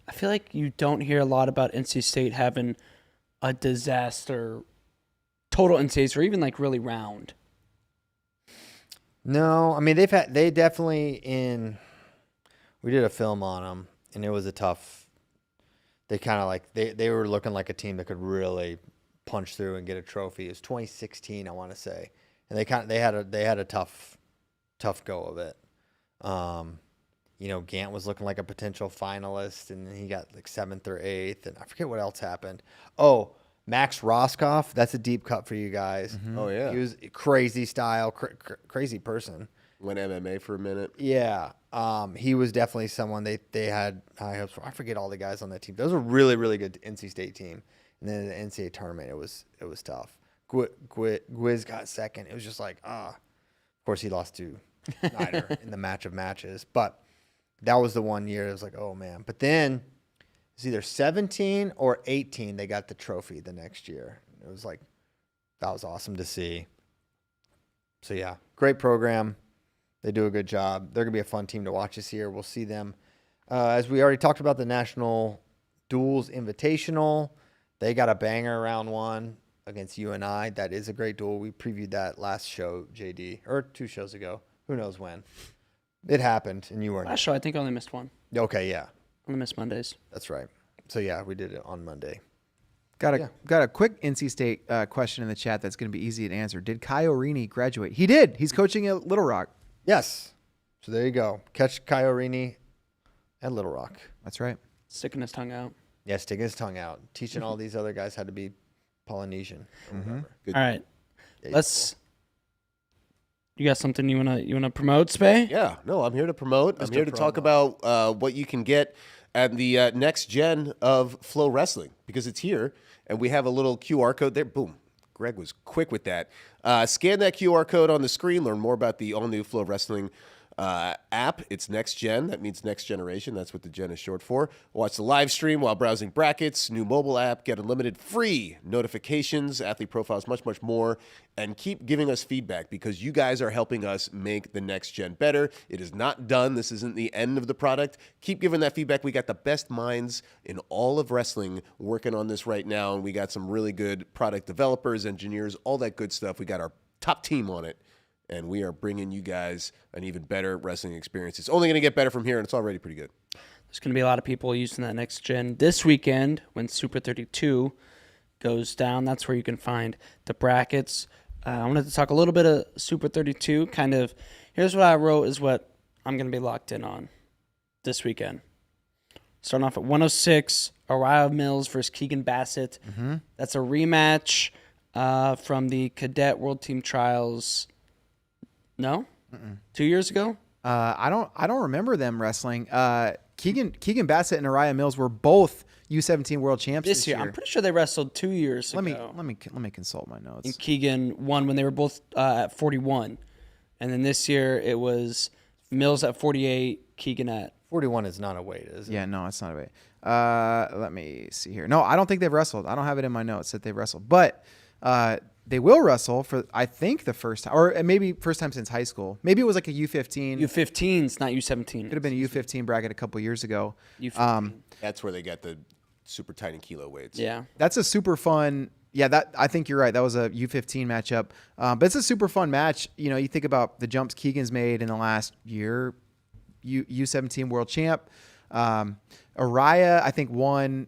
I feel like you don't hear a lot about NC State having a disaster, total NCAAs, or even like really round. No, we did a film on them, and it was a tough, they were looking like a team that could really punch through and get a trophy. It was 2016, I want to say. And they had a tough go of it. Gant was looking like a potential finalist, and then he got like 7th or 8th, and I forget what else happened. Oh, Max Roscoff, that's a deep cut for you guys. Mm-hmm. Oh, yeah. He was crazy style, crazy person. Went MMA for a minute. Yeah. He was definitely someone they had high hopes for. I forget all the guys on that team. That was a really, really good NC State team. And then in the NCAA tournament, it was tough. Gwiz got second. It was just like, Of course, he lost to Snyder in the match of matches. But that was the one year it was like, oh, man. But then it's either 17 or 18 they got the trophy the next year. It was like, that was awesome to see. So, yeah, great program. They do a good job. They're going to be a fun team to watch this year. We'll see them. As we already talked about, the National Duels Invitational. They got a banger round 1 against UNI. That is a great duel. We previewed that last show, JD, or 2 shows ago. Who knows when. It happened, and you weren't. Last show, I think I only missed one. Okay, yeah. I only missed Mondays. That's right. So, yeah, we did it on Monday. Got a quick NC State question in the chat that's going to be easy to answer. Did Kai Orini graduate? He did. He's coaching at Little Rock. Yes. So there you go. Catch Kai Orini at Little Rock. That's right. Sticking his tongue out. Yeah, sticking his tongue out. Teaching all these other guys how to be Polynesian. Good. All right. Yeah, You got something you wanna promote, Spey? Yeah, no, I'm here to promote. I'm here to talk about what you can get at the next gen of FloWrestling because it's here, and we have a little QR code there. Boom. Greg was quick with that. Scan that QR code on the screen. Learn more about the all-new FloWrestling app. It's next gen. That means next generation. That's what the gen is short for. Watch the live stream while browsing brackets. New mobile app. Get unlimited free notifications, athlete profiles, much, much more. And keep giving us feedback because you guys are helping us make the next gen better. It is not done. This isn't the end of the product. Keep giving that feedback. We got the best minds in all of wrestling working on this right now. And we got some really good product developers, engineers, all that good stuff. We got our top team on it. And we are bringing you guys an even better wrestling experience. It's only going to get better from here, and it's already pretty good. There's going to be a lot of people using that next gen this weekend when Super 32 goes down. That's where you can find the brackets. I wanted to talk a little bit of Super 32. Kind of, here's what I wrote is what I'm going to be locked in on this weekend. Starting off at 106, Uriah Mills versus Keegan Bassett. Mm-hmm. That's a rematch from the Cadet World Team Trials. No? Mm-mm. 2 years ago? I don't remember them wrestling. Keegan Bassett and Uriah Mills were both U17 world champs this year. I'm pretty sure they wrestled 2 years ago. Let me consult my notes. And Keegan won when they were both at 41. And then this year it was Mills at 48, Keegan at 41 is not a weight, is it? Yeah, no, it's not a weight. Let me see here. No, I don't think they've wrestled. I don't have it in my notes that they've wrestled. But they will wrestle for, I think, the first time, or maybe first time since high school. Maybe it was like a U15. U15's not U17. Could have been a U15 bracket a couple years ago. U15. That's where they got the super tiny kilo weights. Yeah. That's a super fun. Yeah, that I think you're right. That was a U15 matchup. But it's a super fun match. You know, you think about the jumps Keegan's made in the last year. U17 world champ. Uriah, I think, won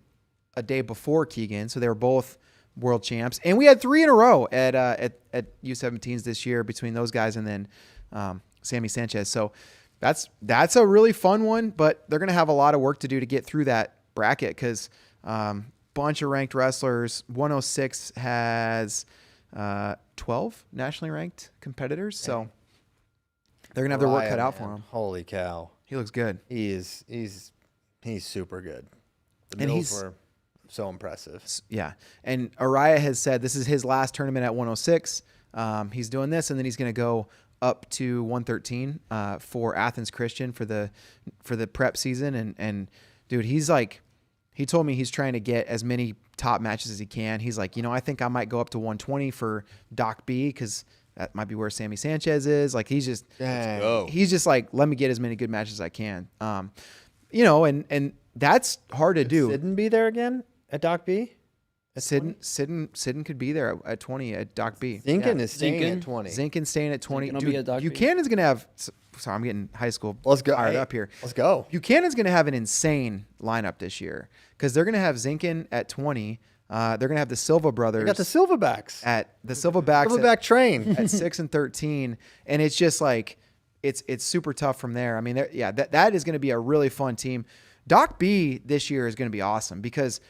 a day before Keegan, so they were both world champs, and we had 3 in a row at U17s this year between those guys and then Sammy Sanchez. So that's a really fun one, but they're going to have a lot of work to do to get through that bracket because bunch of ranked wrestlers. 106 has 12 nationally ranked competitors, so they're going to have their work cut out for him. Holy cow, he looks good. He's super good. The and mills were so impressive. Yeah. And Uriah has said this is his last tournament at 106. He's doing this, and then he's going to go up to 113 for Athens Christian for the prep season. And dude, he's like, he told me he's trying to get as many top matches as he can. He's like, I think I might go up to 120 for Doc B because that might be where Sammy Sanchez is. Like he's just like, let me get as many good matches as I can. And that's hard to do. Sidden be there again at Doc B? Sidden could be there at 20 at Doc B. Zinkin is staying at 20. Zinkin's staying at 20. Dude, Buchanan's going to have... Sorry, I'm getting high school fired up here. Let's go. Buchanan's going to have an insane lineup this year because they're going to have Zinkin at 20. They're going to have the Silva brothers. They got the Silverbacks. At the Silverbacks. Silverback train. At 6 and 13. And it's just like... It's super tough from there. I mean, that is going to be a really fun team. Doc B this year is going to be awesome because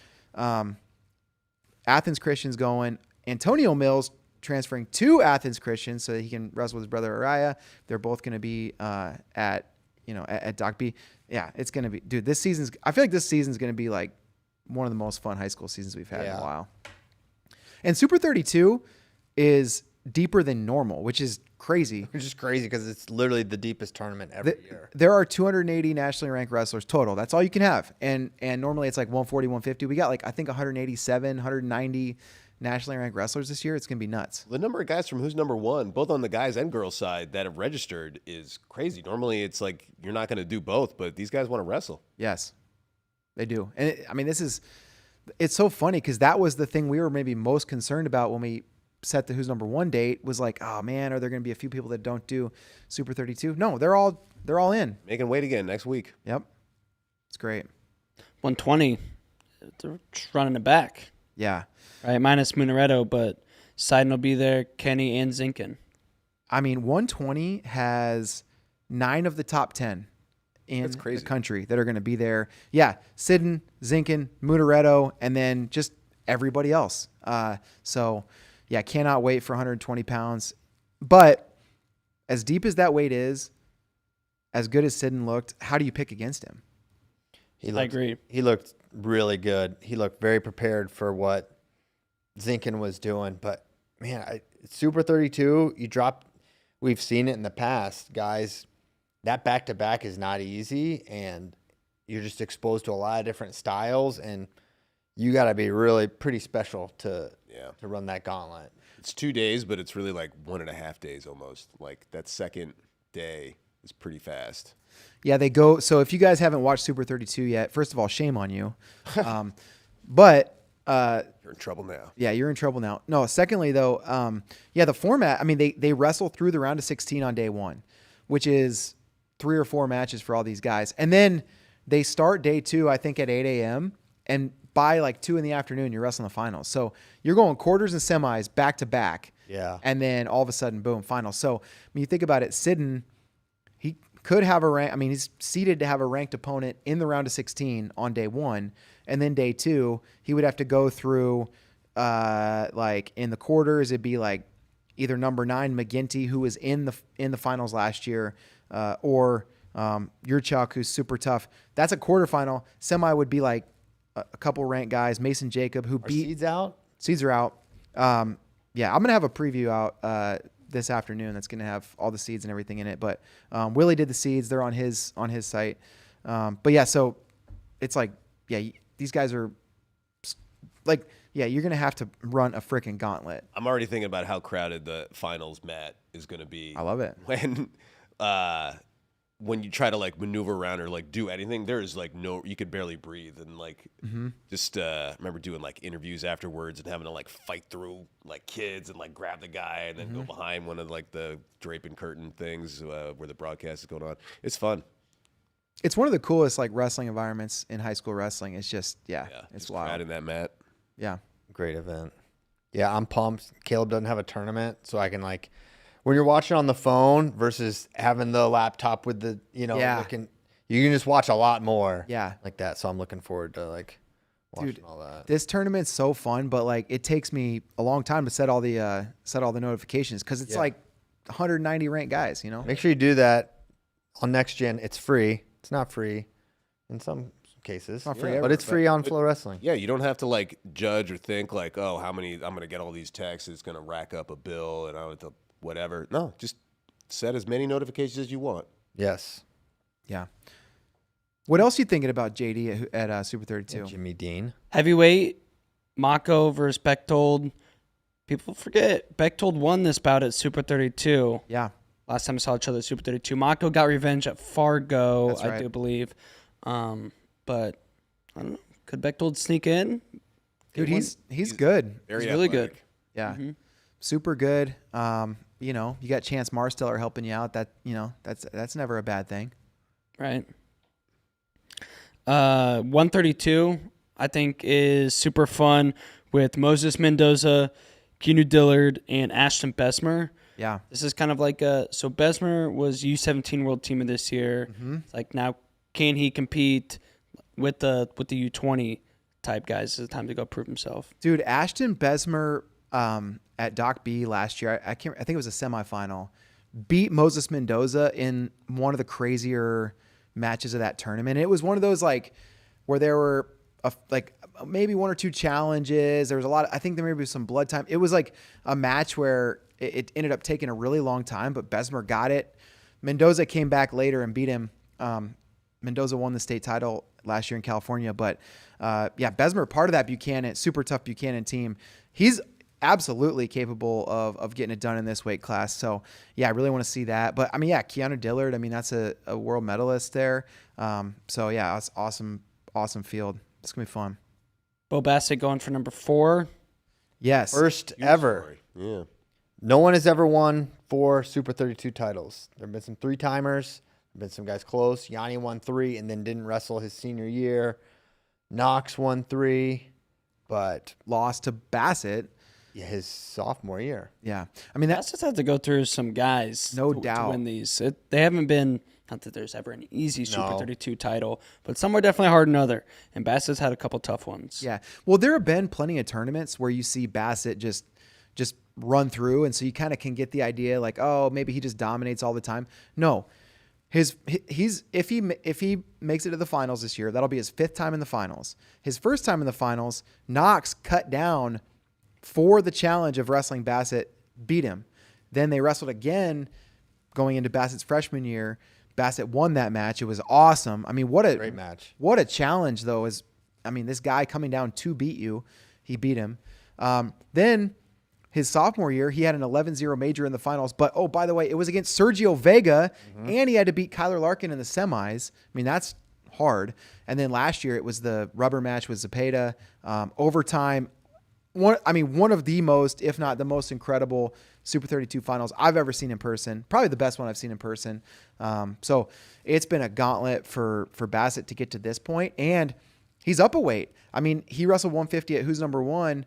Athens Christian's going. Antonio Mills transferring to Athens Christian so that he can wrestle with his brother Uriah. They're both going to be at Doc B. Yeah, it's going to be, dude. I feel like this season's going to be like one of the most fun high school seasons we've had in a while. And Super 32 is deeper than normal, which is crazy. Which is crazy because it's literally the deepest tournament every year. There are 280 nationally ranked wrestlers total. That's all you can have. And normally it's like 140, 150. We got like, I think 187, 190 nationally ranked wrestlers this year. It's going to be nuts. The number of guys from Who's Number One, both on the guys and girls side that have registered is crazy. Normally it's like you're not going to do both, but these guys want to wrestle. Yes, they do. And it's so funny because that was the thing we were maybe most concerned about when we set the Who's Number One date was like, oh man, are there going to be a few people that don't do Super 32? No, they're all in. Making weight again next week. Yep. It's great. 120, they're just running it back. Yeah. Right, minus Munaretto, but Seiden will be there, Kenny and Zinkin. I mean, 120 has 9 of the top 10 in the country that are going to be there. Yeah, Sidden, Zinkin, Munaretto, and then just everybody else. So... yeah, cannot wait for 120 pounds. But as deep as that weight is, as good as Sidden looked, how do you pick against him? I agree. He looked really good. He looked very prepared for what Zinkin was doing. But man, Super 32, we've seen it in the past, guys. That back-to-back is not easy, and you're just exposed to a lot of different styles, and you got to be really pretty special to run that gauntlet. It's 2 days, but it's really like 1.5 days almost. Like that second day is pretty fast. Yeah, they go. So if you guys haven't watched Super 32 yet, first of all, shame on you. But You're in trouble now. yeah, you're in trouble now. No, secondly though, the format. I mean, they wrestle through the round of 16 on day one, which is 3 or 4 matches for all these guys, and then they start day 2, I think, at 8 a.m. and by like 2 in the afternoon, you're wrestling the finals. So you're going quarters and semis back to back. Yeah. And then all of a sudden, boom, finals. So when you think about it, Sidden, he could have a rank. I mean, he's seeded to have a ranked opponent in the round of 16 on day 1. And then day 2, he would have to go through, like in the quarters, it'd be like either number 9 McGinty, who was in the finals last year, or Yurchuk, who's super tough. That's a quarterfinal. Semi would be like a couple ranked guys. Mason Jacob, who beat seeds out. Seeds are out. Yeah, I'm gonna have a preview out this afternoon. That's gonna have all the seeds and everything in it. But Willie did the seeds. They're on his site. But yeah, so it's like, yeah, these guys are like, yeah, you're gonna have to run a freaking gauntlet. I'm already thinking about how crowded the finals mat is going to be. I love it. When you try to like maneuver around or like do anything, there is like you could barely breathe. And like, just remember doing like interviews afterwards and having to like fight through like kids and like grab the guy and then go behind one of like the draping curtain things where the broadcast is going on. It's fun. It's one of the coolest like wrestling environments in high school wrestling. It's just, it's just wild. riding that mat. Yeah. Great event. Yeah, I'm pumped. Caleb doesn't have a tournament, so I can like, when you're watching on the phone versus having the laptop with the, you can just watch a lot more. Yeah. Like that. So I'm looking forward to like watching all that. This tournament's so fun, but like it takes me a long time to set all the notifications because it's like 190 ranked guys. Make sure you do that on Next Gen. It's free. It's not free in some cases. Not free but ever, it's free on FloWrestling. Yeah, you don't have to like judge or think like, oh, how many I'm going to get all these texts. It's going to rack up a bill and I have to whatever. No, just set as many notifications as you want. Yes. Yeah. What else are you thinking about JD at Super 32? Jimmy Dean. Heavyweight, Mako versus Bechtold. People forget Bechtold won this bout at Super 32. Yeah. Last time I saw each other at Super 32. Mako got revenge at Fargo, That's right. I do believe. But I don't know. Could Bechtold sneak in? Dude, he's good. Very He's really athletic. good. Yeah. Super good. You got Chance Marsteller helping you out. That, that's never a bad thing. Right. 132, I think, is super fun with Moses Mendoza, Keanu Dillard, and Ashton Besmer. Yeah. This is kind of like so Besmer was U17 World Team of this year. It's like now, can he compete with the U20 type guys? This is the time to go prove himself. Dude, Ashton Besmer at Doc B last year, I think it was a semifinal, beat Moses Mendoza in one of the crazier matches of that tournament. It was one of those like where there were maybe 1 or 2 challenges. There was a lot. I think there maybe was some blood time. It was like a match where it ended up taking a really long time, but Besmer got it. Mendoza came back later and beat him. Mendoza won the state title last year in California, but Besmer, part of that Buchanan, super tough Buchanan team. He's absolutely capable of getting it done in this weight class. So yeah, I really want to see that. But I mean, Keanu Dillard, I mean, that's a world medalist there. So yeah, it's awesome field. It's gonna be fun. Bo Bassett going for number 4. Yes. First ever. Yeah. No one has ever won 4 Super 32 titles. There have been some 3-timers. There have been some guys close. Yanni won 3 and then didn't wrestle his senior year. Knox won 3, but Lost to Bassett. yeah, his sophomore year. Yeah. I mean, That's just had to go through some guys No to doubt. win these. They haven't been, not that there's ever an easy Super No. 32 title, but some were definitely hard than other. And Bassett's had a couple tough ones. yeah. Well, there have been plenty of tournaments where you see Bassett just run through. And so you kind of can get the idea like, oh, maybe he just dominates all the time. No. He's if he makes it to the finals this year, that'll be his 5th time in the finals. His first time in the finals, Knox cut down for the challenge of wrestling Bassett, beat him. Then they wrestled again going into Bassett's freshman year. Bassett won that match. It was awesome. I mean, what a Great match. What a challenge though this guy coming down to beat you, he beat him. Then his sophomore year, he had an 11-0 major in the finals. But, oh, by the way, it was against Sergio Vega, and he had to beat Kyler Larkin in the semis. I mean, that's hard. And then last year, it was the rubber match with Zepeda. Overtime. One of the most, if not the most incredible Super 32 finals I've ever seen in person. Probably the best one I've seen in person. So it's been a gauntlet for Bassett to get to this point. And he's up a weight. I mean, he wrestled 150 at Who's Number One.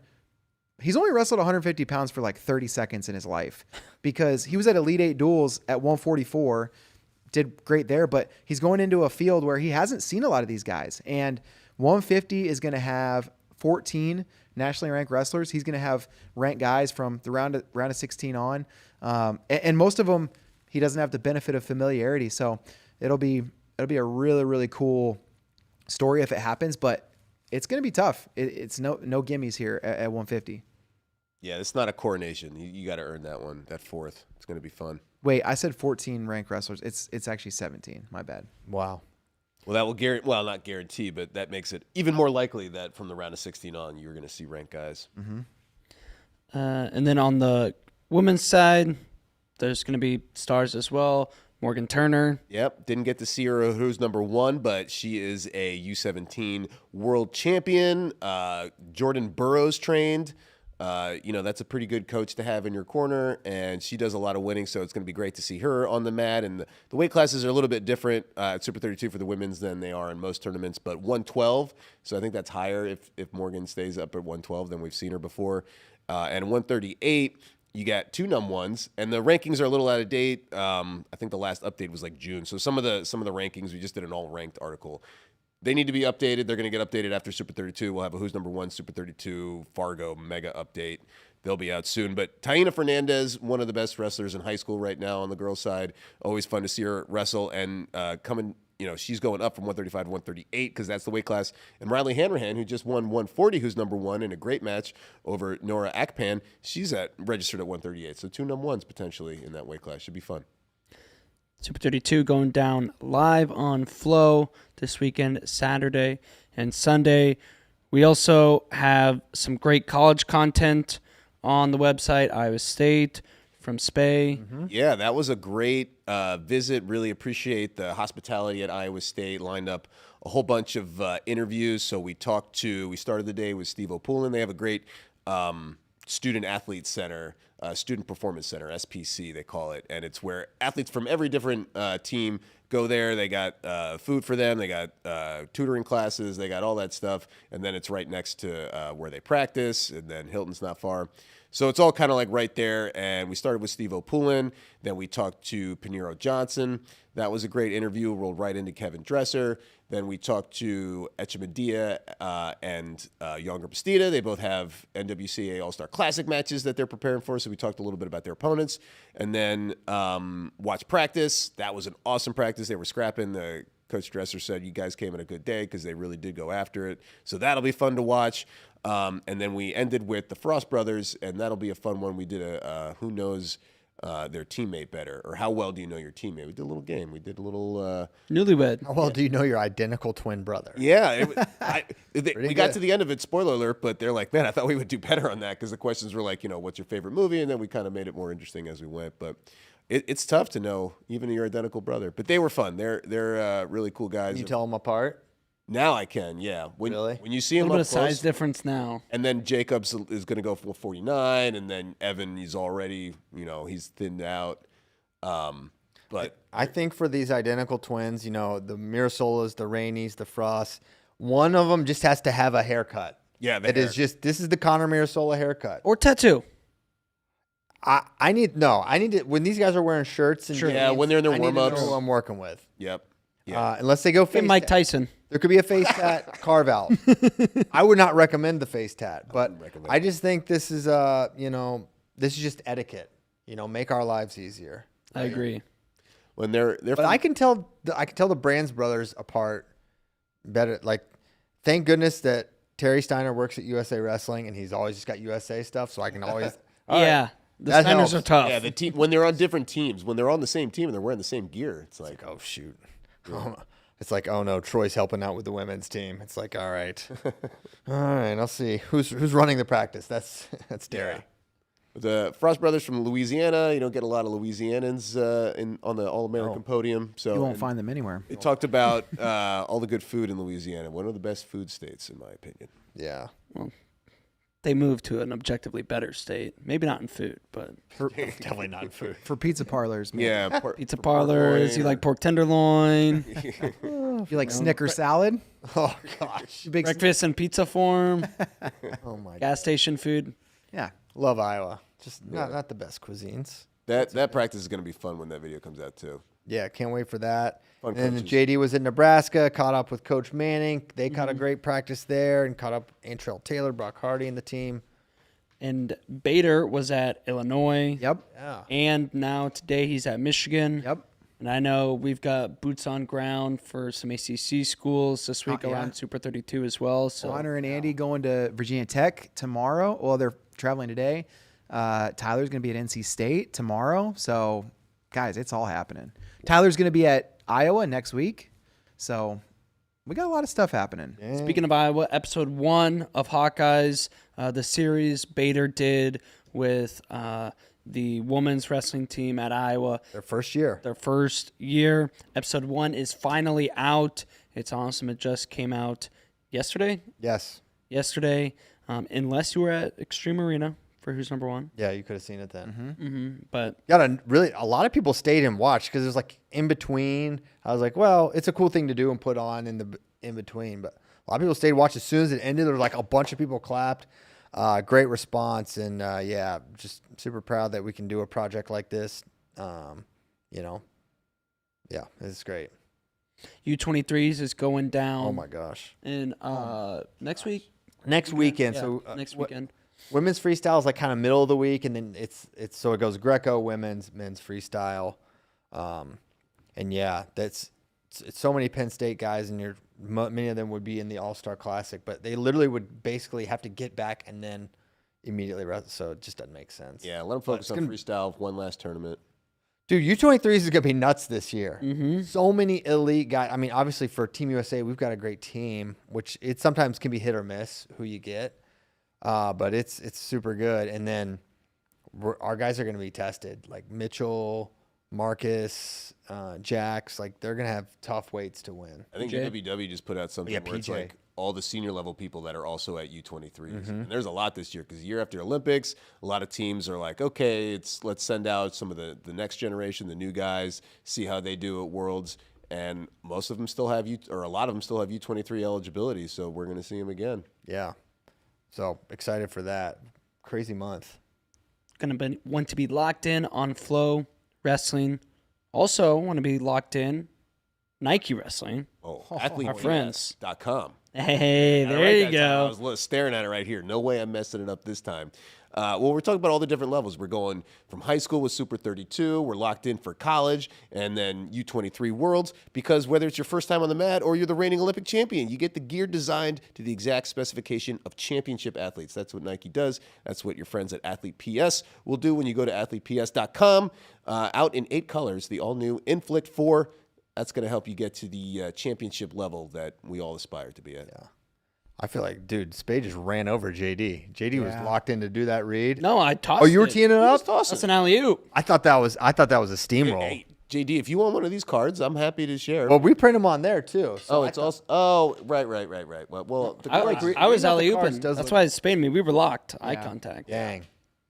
He's only wrestled 150 pounds for like 30 seconds in his life because he was at Elite 8 duels at 144, did great there, but he's going into a field where he hasn't seen a lot of these guys. And 150 is going to have 14 nationally ranked wrestlers. He's going to have ranked guys from the round of 16 on. And most of them, he doesn't have the benefit of familiarity. So it'll be a really, really cool story if it happens, but it's going to be tough. It's no gimmies here at 150. Yeah, it's not a coronation. You got to earn that one, that 4th. It's going to be fun. Wait, I said 14 ranked wrestlers. It's actually 17. My bad. Wow. Well, that will not guarantee, but that makes it even more likely that from the round of 16 on, you're going to see ranked guys. Mm-hmm. And then on the women's side, there's going to be stars as well. Morgan Turner. Yep, didn't get to see her Who's Number One, but she is a U17 world champion. Jordan Burroughs trained. That's a pretty good coach to have in your corner, and she does a lot of winning, so it's going to be great to see her on the mat. And the weight classes are a little bit different at Super 32 for the women's than they are in most tournaments, but 112, so I think that's higher if Morgan stays up at 112 than we've seen her before. And 138, you got 2 num ones, and the rankings are a little out of date. I think the last update was like June, so some of the rankings, we just did an all-ranked article. They need to be updated. They're going to get updated after Super 32. We'll have a Who's Number One Super 32 Fargo mega update. They'll be out soon. But Taina Fernandez, one of the best wrestlers in high school right now on the girls' side. Always fun to see her wrestle. And she's going up from 135 to 138 because that's the weight class. And Riley Hanrahan, who just won 140, who's number 1 in a great match over Nora Akpan, she's registered at 138. So 2 num ones potentially in that weight class. Should be fun. Super 32 going down live on Flow this weekend, Saturday and Sunday. We also have some great college content on the website, Iowa State, from Spey. Mm-hmm. Yeah, that was a great visit. Really appreciate the hospitality at Iowa State. Lined up a whole bunch of interviews. So we started the day with Steve O'Poulin. They have a great student athlete center, student performance center, SPC they call it, and it's where athletes from every different team go there. They got food for them, they got tutoring classes, they got all that stuff, and then it's right next to where they practice, and then Hilton's not far. So it's all kind of like right there, and we started with Steve O'Poulin, then we talked to Pinheiro Johnson. That was a great interview, rolled right into Kevin Dresser. Then we talked to Echemendia and Younger Bastida. They both have NWCA All-Star Classic matches that they're preparing for, so we talked a little bit about their opponents. And then watched practice. That was an awesome practice. They were scrapping. Coach Dresser said, you guys came in a good day because they really did go after it. So that'll be fun to watch. And then we ended with the Frost Brothers, and that'll be a fun one. We did a Who Knows their teammate better, or how well do you know your teammate? We did a little game. We did a little Newlywed. How well do you know your identical twin brother? Yeah, we got good. to the end of it. Spoiler alert! But they're like, man, I thought we would do better on that because the questions were like, what's your favorite movie, and then we kind of made it more interesting as we went. But it's tough to know even your identical brother. But they were fun. They're really cool guys. Can you tell them apart? Now I can, yeah. Really? When you see A him little up bit of close, size difference now. and then Jacobs is going to go for 49, and then Evan, he's already, he's thinned out. But I think for these identical twins, the Mirasolas, the Rainies, the Frosts, one of them just has to have a haircut. yeah, This is the Connor Mirasola haircut. Or tattoo. I need to, when these guys are wearing shirts and Sure. Yeah, jeans, when they're in their I need to know warm-ups. who I'm working with. Yep. Yeah. Unless they go Hey, face Mike tat. Tyson. There could be a face tat carve out. I would not recommend the face tat, but wouldn't recommend I just think this is this is just etiquette. Make our lives easier. I agree. when they're But I can tell the Brands brothers apart better. Like, thank goodness that Terry Steiner works at USA Wrestling and he's always just got USA stuff, so I can always. All yeah. right, The that Steiners helps. are tough. yeah, the team when they're on different teams, when they're on the same team and they're wearing the same gear, it's like, oh shoot. It's like, oh no, Troy's helping out with the women's team. It's like, all right, I'll see who's running the practice. That's Terry. the Frost brothers from Louisiana. You don't get a lot of Louisianans on the All American podium, so You won't find them anywhere. They talked about all the good food in Louisiana. One of the best food states, in my opinion. Yeah. They moved to an objectively better state. Maybe not in food, but Definitely not food. For pizza parlors, man. Yeah, pizza parlors. You like pork tenderloin, You like Snicker salad? Oh gosh. You big breakfast in pizza form, Oh my god. gas station food. Yeah. Love Iowa. Just not the best cuisines. that practice is going to be fun when that video comes out too. Yeah, can't wait for that. Fun And then coaches. JD was in Nebraska, caught up with Coach Manning. They caught a great practice there and caught up Antrell Taylor, Brock Hardy, and the team. And Bader was at Illinois. Yep. Yeah. And now today he's at Michigan. Yep. And I know we've got boots on ground for some ACC schools this week yeah. around Super 32 as well. So Connor and Andy going to Virginia Tech tomorrow. Well, they're traveling today. Tyler's going to be at NC State tomorrow. So, guys, it's all happening. Tyler's going to be at Iowa next week. So, we got a lot of stuff happening. Speaking of Iowa, episode 1 of Hawkeyes, the series Bader did with the women's wrestling team at Iowa. Their first year. Their first year. Episode 1 is finally out. It's awesome. It just came out yesterday. Yes. Unless you were at Extreme Arena for Who's Number One. Yeah, you could have seen it then. But A lot of people stayed and watched because it was like in between. I was like, well, it's a cool thing to do and put on in between. But a lot of people stayed and watched. As soon as it ended, there was like a bunch of people clapped. Great response. And yeah, just super proud that we can do a project like this. Yeah, it's great. U23s is going down. Oh my gosh. In next week. Next weekend. Yeah, So next weekend. Women's freestyle is like kind of middle of the week, and then it's so it goes Greco, women's, men's freestyle, and yeah, it's so many Penn State guys, and many of them would be in the All-Star Classic, but they literally would basically have to get back and then immediately rest, so it just doesn't make sense. Yeah, let them focus on freestyle. One last tournament. Dude, U23s is gonna be nuts this year. So many elite guys. I mean, obviously for Team USA, we've got a great team, which it sometimes can be hit or miss who you get. But it's super good. And then our guys are going to be tested, like Mitchell, Marcus, Jax. Like they're going to have tough weights to win. I think PJ? WW just put out something Yeah, where it's PJ. like all the senior level people that are also at U23s. And there's a lot this year because year after Olympics, a lot of teams are like, okay, let's send out some of the next generation, the new guys, see how they do at Worlds. And most of them still have a lot of them still have U23 eligibility. So we're going to see them again. Yeah. So excited for that. Crazy month. Want to be locked in on Flow Wrestling. Also want to be locked in Nike Wrestling. Oh, Our friends. athleteps.com. Hey, Got it there right you that time. I go. was staring at it right here. No way I'm messing it up this time. Well, we're talking about all the different levels. We're going from high school with Super 32. We're locked in for college and then U23 Worlds because whether it's your first time on the mat or you're the reigning Olympic champion, you get the gear designed to the exact specification of championship athletes. That's what Nike does. That's what your friends at Athlete PS will do when you go to athleteps.com. Out in 8 colors, the all-new Inflict 4. That's going to help you get to the championship level that we all aspire to be at. Yeah. I feel like, dude, Spey just ran over JD. JD was locked in to do that read. No, I tossed Oh, you were it. teeing it up? That's an alley-oop. I thought that was a steamroll. Hey, JD, if you want one of these cards, I'm happy to share. Well, we print them on there too. So it's also. Oh, right. Well, the I cards- was the cards alley-ooping. does That's look- why it spayed me. We were locked. Eye contact. Dang.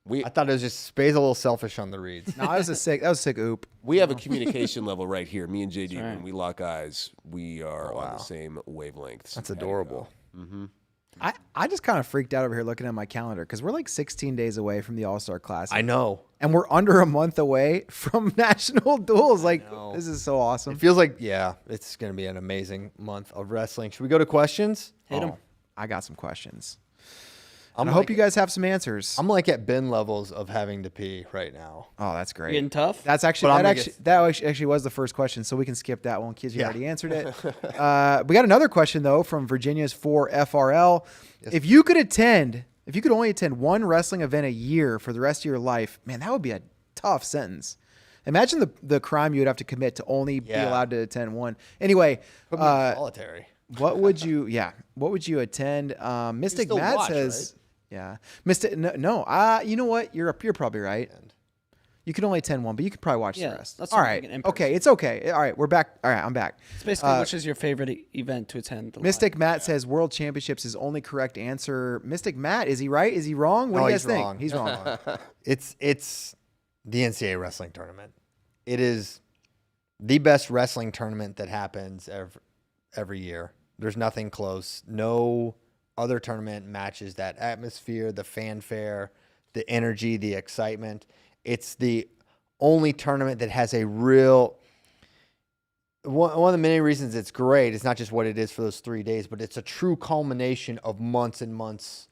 we I thought it was just Spey's a little selfish on the reads. No, that was a sick oop. we have a communication level right here. Me and JD, right. when we lock eyes, we are on the same wavelength. That's adorable. I just kind of freaked out over here looking at my calendar because we're like 16 days away from the All-Star Classic. I know. And we're under a month away from national duels. Like, know. this is so awesome. It feels like, yeah, it's going to be an amazing month of wrestling. Should we go to questions? Hit 'em. I got some questions. I hope you guys have some answers. I'm like at bin levels of having to pee right now. Oh, that's great. Getting tough. That's actually But that actually was the first question, so we can skip that one because you already answered it. We got another question though from Virginia's for FRL. Yes. If you could only attend one wrestling event a year for the rest of your life, man, that would be a tough sentence. Imagine the crime you would have to commit to only be allowed to attend one. Anyway, Put me in solitary. what would you attend? Mystic still Matt watch, says, yeah. Mystic, no. You know what? You're probably right. You can only attend one, but you could probably watch the rest. That's all what I'm right. thinking, in person. Okay, it's okay. All right, we're back. All right, I'm back. It's basically which is your favorite event to attend? Mystic Matt says World Championships is only correct answer. Mystic Matt, is he right? Is he wrong? What do you guys think? Wrong. He's wrong. It's the NCAA wrestling tournament. It is the best wrestling tournament that happens every year. There's nothing close. No other tournament matches that atmosphere, the fanfare, the energy, the excitement. It's the only tournament that has a real one of the many reasons it's great. It's not just what it is for those 3 days, but it's a true culmination of months and months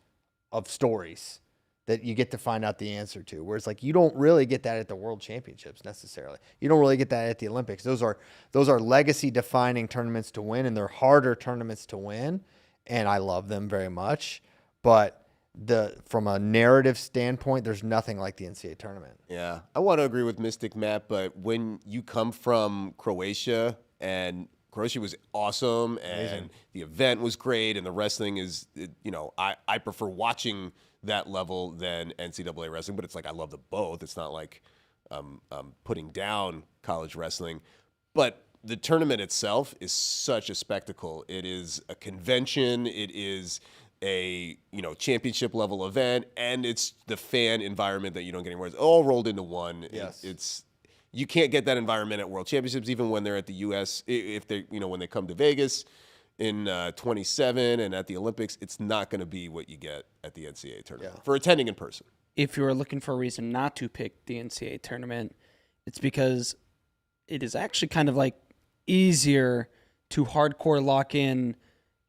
of stories that you get to find out the answer to. Whereas like you don't really get that at the World Championships necessarily. You don't really get that at the Olympics. Those are legacy defining tournaments to win, and they're harder tournaments to win. And I love them very much. But from a narrative standpoint, there's nothing like the NCAA tournament. Yeah, I want to agree with Mystic Matt, but when you come from Croatia, and Croatia was awesome, and the event was great, and the wrestling is, I prefer watching that level than NCAA wrestling, but it's like I love them both. It's not like I'm putting down college wrestling, but the tournament itself is such a spectacle. It is a convention. It is a championship level event, and it's the fan environment that you don't get anywhere. It's all rolled into one. Yes. You can't get that environment at World Championships, even when they're at the U.S. If they when they come to Vegas in 27 and at the Olympics, it's not going to be what you get at the NCAA tournament for attending in person. If you are looking for a reason not to pick the NCAA tournament, it's because it is actually kind of like easier to hardcore lock in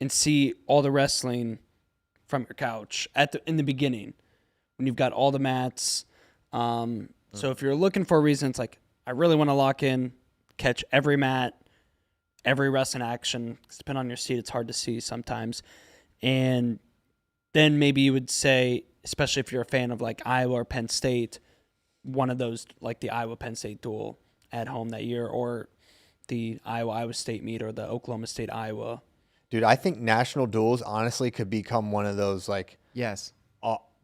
and see all the wrestling from your couch in the beginning when you've got all the mats. So if you're looking for a reason, it's like, I really want to lock in, catch every mat, every wrestling action. Depending on your seat, it's hard to see sometimes. And then maybe you would say, especially if you're a fan of like Iowa or Penn State, one of those, like the Iowa-Penn State duel at home that year, or the Iowa State meet, or the Oklahoma State-Iowa. Dude, I think national duels honestly could become one of those like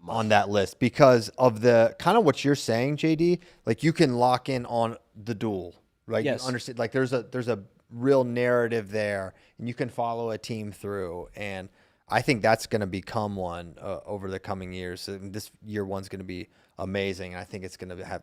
on that list because of the kind of what you're saying, JD. Like you can lock in on the duel, right? Yes. You understand? Like there's a real narrative there, and you can follow a team through. And I think that's going to become one over the coming years. And this year one's going to be amazing. I think it's going to have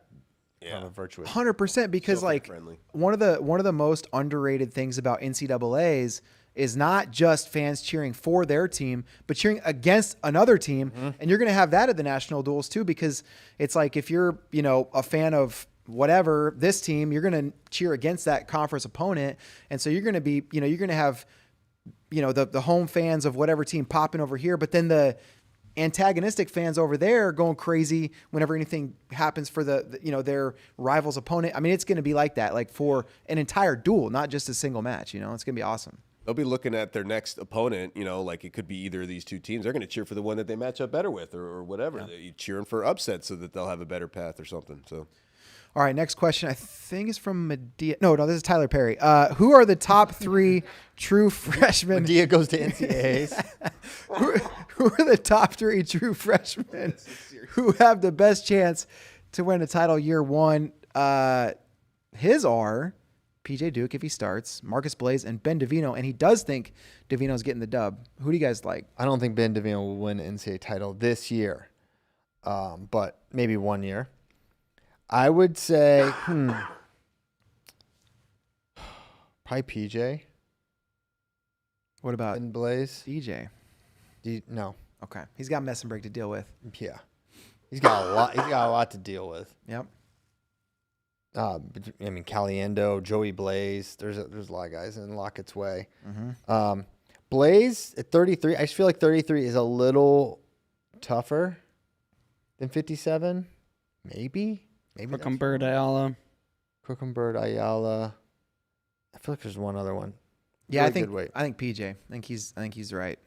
kind of a virtuous 100%, because like friendly. one of the most underrated things about NCAAs is not just fans cheering for their team, but cheering against another team. Mm-hmm. And you're going to have that at the national duels too, because it's like, if you're, a fan of whatever, this team, you're going to cheer against that conference opponent. And so you're going to be, you're going to have, the home fans of whatever team popping over here, but then the antagonistic fans over there going crazy whenever anything happens for their rival's opponent. I mean, it's going to be like that, like for an entire duel, not just a single match. It's going to be awesome. They'll be looking at their next opponent, like it could be either of these two teams. They're going to cheer for the one that they match up better with, or whatever. Yeah. They're cheering for upsets so that they'll have a better path or something. So, all right, next question. I think is from Medea. No, this is Tyler Perry. Who are the top 3 true freshmen? Medea goes to NCAAs. who are the top 3 true freshmen who have the best chance to win a title year one? His are PJ Duke if he starts, Marcus Blaze, and Ben DeVino, and he does think DeVino's getting the dub. Who do you guys like? I don't think Ben DeVino will win an NCAA title this year, but maybe one year. I would say probably PJ. What about Ben Blaze? DJ? No. Okay, he's got mess and break to deal with. Yeah, he's got a lot. He's got a lot to deal with. Yep. Caliendo, Joey Blaze. There's a lot of guys in Lockett's way. Mm-hmm. Blaze at 33. I just feel like 33 is a little tougher than 57? Maybe. Maybe that's Bird Ayala. Bird, Ayala. I feel like there's one other one. Yeah, Really good weight. I think PJ. I think he's the right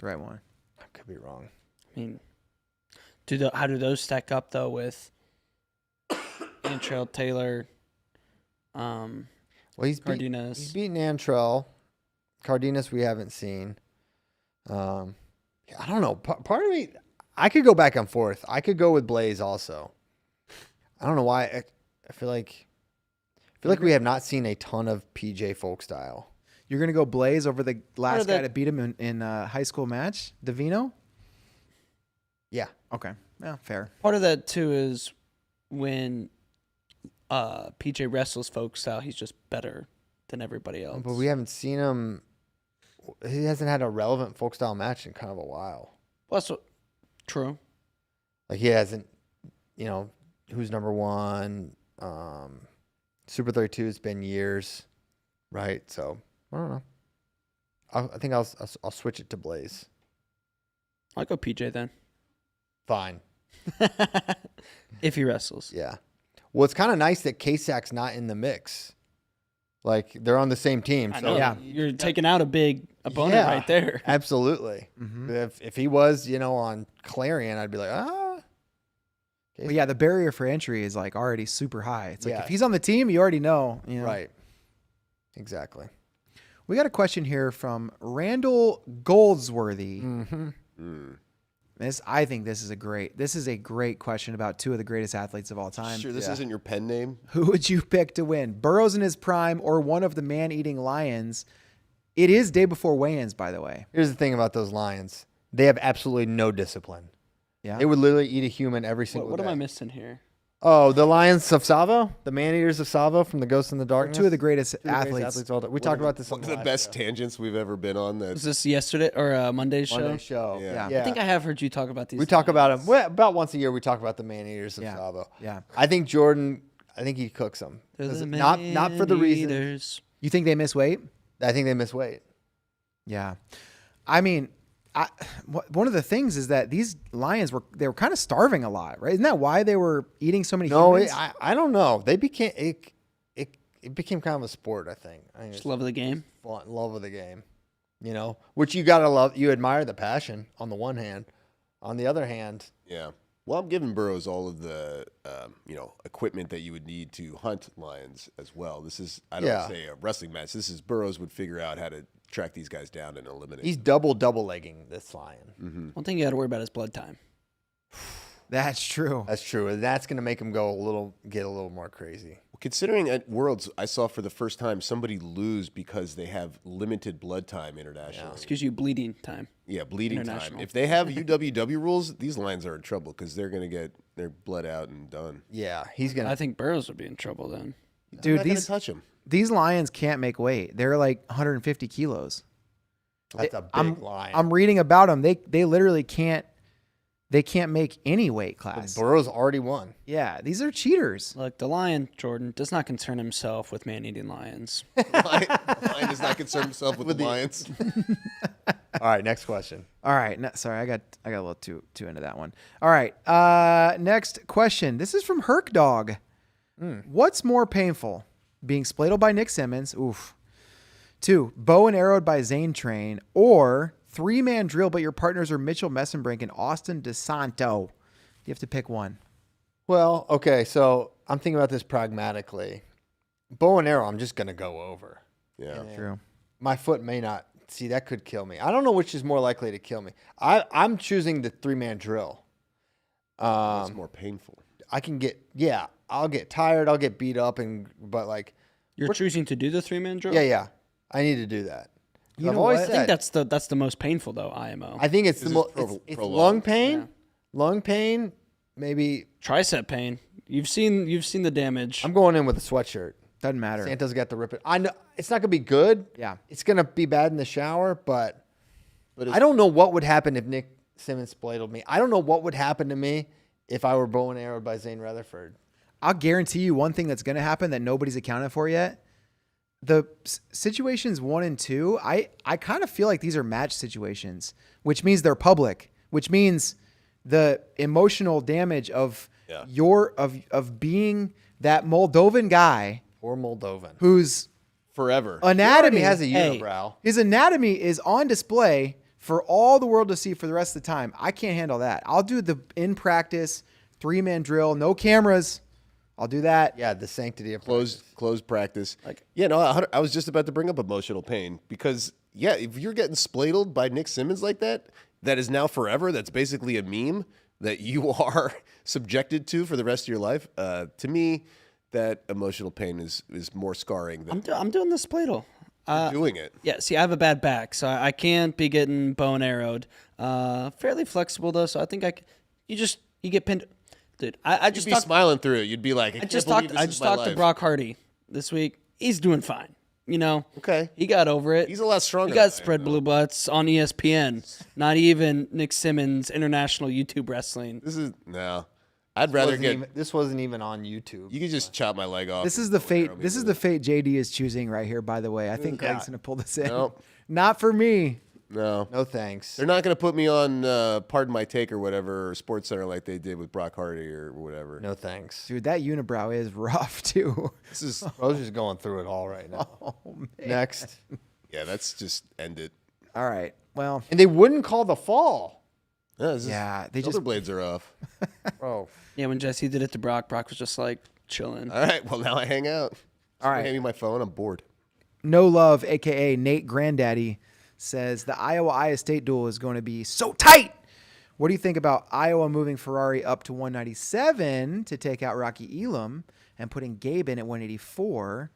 one. I could be wrong. I mean, how do those stack up though with Antrell, Taylor, Well, he's Cardenas? beaten Antrell. Cardenas we haven't seen. I don't know. Part of me, I could go back and forth. I could go with Blaze also. I don't know why. I feel like we have not seen a ton of PJ folk style. You're gonna go Blaze over the last that- guy to beat him in a high school match, Davino? Yeah. Okay, yeah, fair. Part of that too is when PJ wrestles folk style, he's just better than everybody else. But we haven't seen him. He hasn't had a relevant folk style match in kind of a while. Well, that's true. Like he hasn't, who's number one? Super 32 has been years, right? So I don't know. I think I'll switch it to Blaze. I'll go PJ then. Fine. If he wrestles. Yeah. Well, it's kind of nice that K-Sac's not in the mix. Like they're on the same team. I So know. yeah. You're taking out a big opponent Yeah. right there. Absolutely. Mm-hmm. If he was, on Clarion, I'd be like, But yeah, the barrier for entry is like already super high. It's like Yeah. if he's on the team, you already know. Right. Exactly. We got a question here from Randall Goldsworthy. Mm-hmm. I think this is a great question about two of the greatest athletes of all time. Sure, this Yeah. isn't your pen name. Who would you pick to win? Burroughs in his prime or one of the man-eating lions? It is day before weigh-ins, by the way. Here's the thing about those lions. They have absolutely no discipline. Yeah. They would literally eat a human every single What day. am I missing here? Oh, the Lions of Savo, the man-eaters of Savo from the Ghost in the Darkness. Two of the greatest Two of the greatest athletes. athletes all day. We talked about this on One of the best tangents we've ever been on. Was That's this yesterday or Monday's show? Monday show. Yeah. Yeah. I think I have heard you talk about these. We talk about them about once a year. We talk about the man-eaters of Yeah. Savo. Yeah. I think Jordan. I think he cooks them. They're the Not for the reason. man-eaters. You think they miss weight? I think they miss weight. Yeah. I mean, one of the things is that these lions were kind of starving a lot, right? Isn't that why they were eating so many No, humans? I don't know. They became it became kind of a sport. I think. Just love of the game. Fun, love of the game. Which you gotta love. You admire the passion on the one hand. On the other hand, yeah. Well, I'm giving Burroughs all of the equipment that you would need to hunt lions as well. This is Yeah. say a wrestling match. This is Burroughs would figure out how to track these guys down and eliminate. he's them. double legging this lion. One thing you got to worry about is blood time. That's true. That's true, and that's gonna make him get a little more crazy. Considering at Worlds, I saw for the first time somebody lose because they have limited blood time internationally. Excuse you, bleeding time. Yeah, bleeding time. International. If they have UWW rules, these lions are in trouble because they're going to get their blood out and done. Yeah, he's gonna. I think Burroughs would be in trouble then. Dude, I'm not gonna touch them. These lions can't make weight. They're like 150 kilos. That's a big lion. I'm reading about them. They literally can't. They can't make any weight class. Burroughs already won. Yeah, these are cheaters. Look, the lion, Jordan, does not concern himself with man-eating lions. Lion does not concern himself with the lions. All right, next question. All right, sorry, I got a little too into that one. All right, next question. This is from Herc Dog. What's more painful, being spladled by Nick Simmons? Oof. 2, bow and arrowed by Zane Train, or 3-man drill, but your partners are Mitchell Messenbrink and Austin DeSanto. You have to pick one. Well, okay, so I'm thinking about this pragmatically. Bow and arrow, I'm just gonna go over. Yeah. True. My foot may not. See, that could kill me. I don't know which is more likely to kill me. I'm choosing the 3-man drill. It's more painful. I can I'll get tired. I'll get beat up, but like, You're choosing to do the 3-man drill? yeah. I need to do that. You I've know always what? I think said, that's the most painful though, IMO. I think it's the This is most. It's prolonged. lung pain. Yeah. Lung pain. Maybe Tricep pain. You've seen the damage. I'm going in with a sweatshirt. Doesn't matter. Santa's got to rip it. I know it's not gonna be good. Yeah. It's gonna be bad in the shower, but I don't know what would happen if Nick Simmons spladled me. I don't know what would happen to me if I were bow and arrowed by Zane Rutherford. I'll guarantee you one thing that's going to happen that nobody's accounted for yet. The situations 1 and 2, I kind of feel like these are match situations, which means they're public, which means the emotional damage of Yeah. of being that Moldovan guy Or Moldovan. whose Forever. anatomy He has a Hey. unibrow. his anatomy is on display for all the world to see for the rest of the time. I can't handle that. I'll do the in practice 3-man drill, no cameras. I'll do that. Yeah, the sanctity of Closed practice. Like- I was just about to bring up emotional pain because, if you're getting spladled by Nick Simmons like that is now forever. That's basically a meme that you are subjected to for the rest of your life. To me, that emotional pain is more scarring than I'm doing this Plato. doing it. Yeah, see, I have a bad back, so I can't be getting bow and arrowed. Fairly flexible though, so I think you get pinned. Dude, I You'd just be talked. smiling through it. You'd be like, I just talked to Brock Hardy this week. He's doing fine. Okay. He got over it. He's a lot stronger He than I got am, spread though. blue butts on ESPN. Not even Nick Simmons International YouTube Wrestling. This is no. I'd rather This wasn't even on YouTube. You could just chop my leg off. This is the fate. This is the fate JD is choosing right here. By the way, I think Greg's gonna pull this in. Nope. Not for me. No. No thanks. They're not going to put me on Pardon My Take or whatever, or Sports Center like they did with Brock Hardy or whatever. No thanks. Dude, that unibrow is rough too. This is Bro's just going through it all right now. Oh man. Next. that's just end it. All right. Well, And they wouldn't call the fall. yeah, they just blades are off. Bro. Yeah, when Jesse did it to Brock was just like chilling. All right, well now I hang out. All right. Hand me my phone. I'm bored. No Love, aka Nate Granddaddy, says the Iowa State duel is going to be so tight. What do you think about Iowa moving Ferrari up to 197 to take out Rocky Elam and putting Gabe in at 184?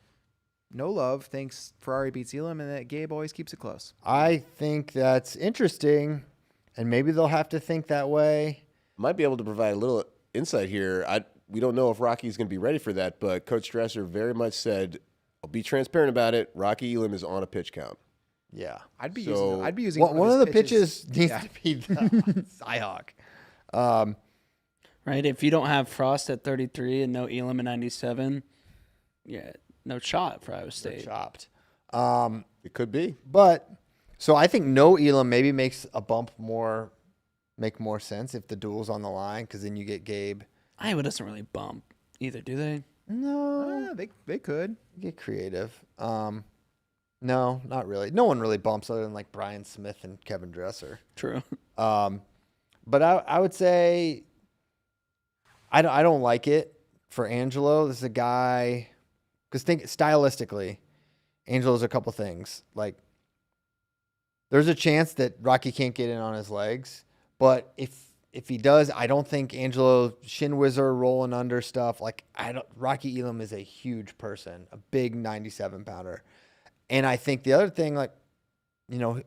No Love thinks Ferrari beats Elam and that Gabe always keeps it close. I think that's interesting. And maybe they'll have to think that way. Might be able to provide a little insight here. We don't know if Rocky's going to be ready for that, but Coach Dresser very much said, "I'll be transparent about it. Rocky Elam is on a pitch count." Yeah. I'd be So- using One of the pitches needs Yeah. to be the Cyhawk. Right? If you don't have Frost at 33 and no Elam at 97, yeah, no shot for Iowa State. Chopped. It could be. But so I think no Elam maybe makes a bump make more sense if the duel's on the line, because then you get Gabe. Iowa doesn't really bump either, do they? No, They could. get creative. No, not really. No one really bumps other than like Brian Smith and Kevin Dresser. True. But I would say I don't like it for Angelo. This is a guy, because think stylistically, Angelo's a couple things. Like, there's a chance that Rocky can't get in on his legs, but if he does, I don't think Angelo shin whizzer rolling under stuff. Like, Rocky Elam is a huge person, a big 97 pounder. And I think the other thing, like,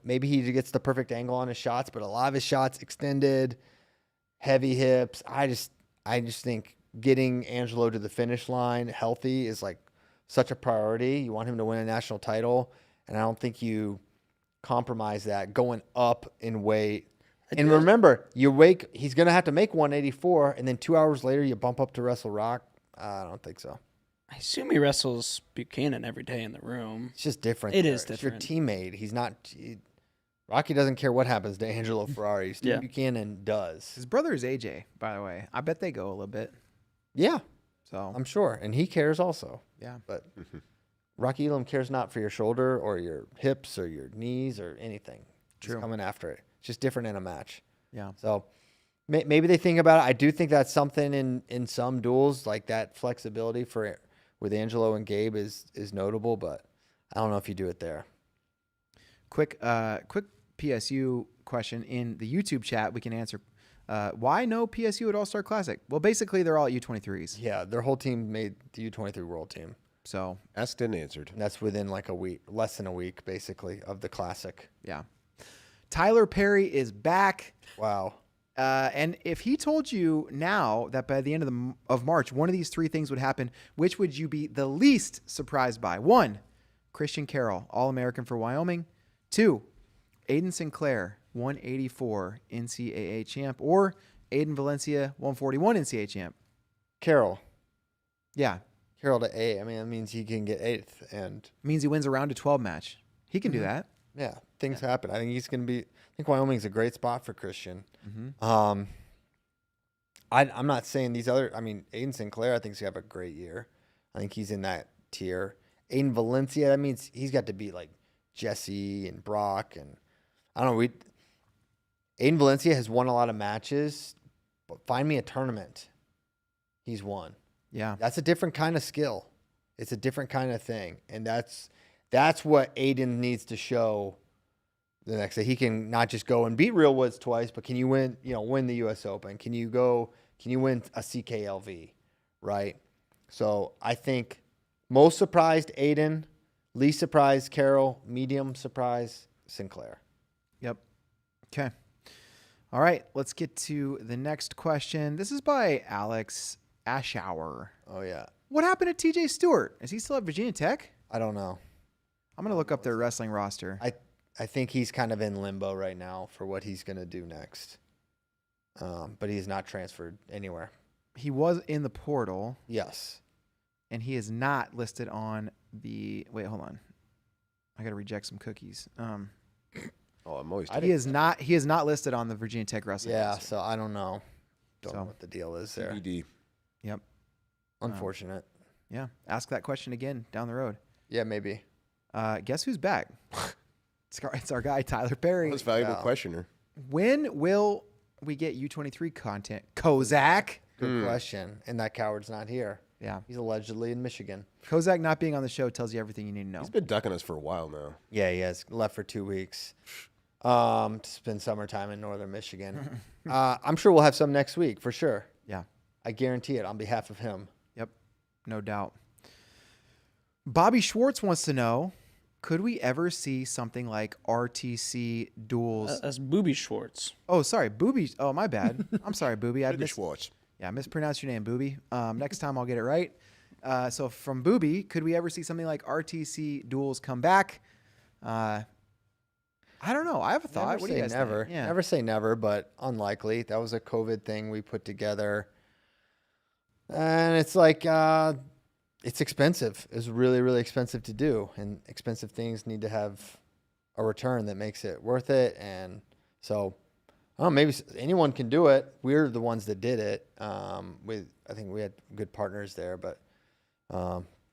maybe he gets the perfect angle on his shots, but a lot of his shots extended, heavy hips. I just think getting Angelo to the finish line healthy is like such a priority. You want him to win a national title, and I don't think you compromise that going up in weight. And remember, he's going to have to make 184, and then 2 hours later you bump up to wrestle Rock. I don't think so. I assume he wrestles Buchanan every day in the room. It's just different. It there. is It's your different. teammate. He's not. Rocky doesn't care what happens to Angelo Ferrari. Steve Yeah. Buchanan does. His brother is AJ, by the way. I bet they go a little bit. Yeah, So I'm sure, and he cares also. yeah. But Rocky Elam cares not for your shoulder or your hips or your knees or anything. True. He's coming after it. It's just different in a match. Yeah. So maybe they think about it. I do think that's something in some duels, like that flexibility with Angelo and Gabe is notable, but I don't know if you do it there. Quick PSU question in the YouTube chat we can answer. Why no PSU at All-Star Classic? Well, basically they're all at U23s. Yeah, their whole team made the U23 World Team. So, Asked and answered. And that's within like a week, less than a week, basically, of the Classic. yeah. Tyler Perry is back. Wow. And if he told you now that by the end of March, one of these three things would happen, which would you be the least surprised by? 1, Christian Carroll, All-American for Wyoming. 2, Aiden Sinclair, 184 NCAA champ. Or Aiden Valencia, 141 NCAA champ. Carroll Yeah. to 8. I mean, that means he can get 8th. And Means he wins a round of 12 match. He can do that. yeah, things happen. I think he's going to be. I think Wyoming's a great spot for Christian. I'm not saying these other. I mean, Aiden Sinclair, I think he's gonna have a great year. I think he's in that tier. Aiden Valencia, that means he's got to beat like Jesse and Brock, and I don't know. Aiden Valencia has won a lot of matches, but find me a tournament he's won. Yeah. That's a different kind of skill. It's a different kind of thing, and that's what Aiden needs to show the next day. He can not just go and beat Real Woods twice, but can you win? Win the U.S. Open? Can you win a CKLV? Right. So I think most surprised Aiden, least surprised Carroll, medium surprised Sinclair. Yep. Okay. All right. Let's get to the next question. This is by Alex Ashour. Oh yeah. What happened to TJ Stewart? Is he still at Virginia Tech? I don't know. I'm going to look up their wrestling roster. I think he's kind of in limbo right now for what he's going to do next. But he's not transferred anywhere. He was in the portal. Yes. And he is not listed on the... Wait, hold on. I got to reject some cookies. I'm always. He is not listed on the Virginia Tech wrestling Yeah, roster. so I don't know. Don't know what the deal is there. TBD. Yep. Unfortunate. Yeah. Ask that question again down the road. Yeah, maybe. Guess who's back? It's our guy, Tyler Perry. Most valuable Wow. questioner. When will we get U23 content? Kozak. Good question. And that coward's not here. Yeah. He's allegedly in Michigan. Kozak not being on the show tells you everything you need to know. He's been ducking us for a while now. Yeah, he has left for 2 weeks. To spend summertime in northern Michigan. I'm sure we'll have some next week for sure. Yeah. I guarantee it on behalf of him. Yep. No doubt. Bobby Schwartz wants to know, could we ever see something like RTC duels? That's Booby Schwartz. Oh, sorry. Booby. Oh, my bad. I'm sorry, Booby. I Schwartz. Yeah, I mispronounced your name, Booby. Next time I'll get it right. So from Booby, could we ever see something like RTC duels come back? I don't know. I have a thought. Never What do you say guys never. think? Yeah. Never say never, but unlikely. That was a COVID thing we put together. And it's like, it's expensive. It's really, really expensive to do. And expensive things need to have a return that makes it worth it. And so, I don't know, maybe anyone can do it. We're the ones that did it. I think we had good partners there, but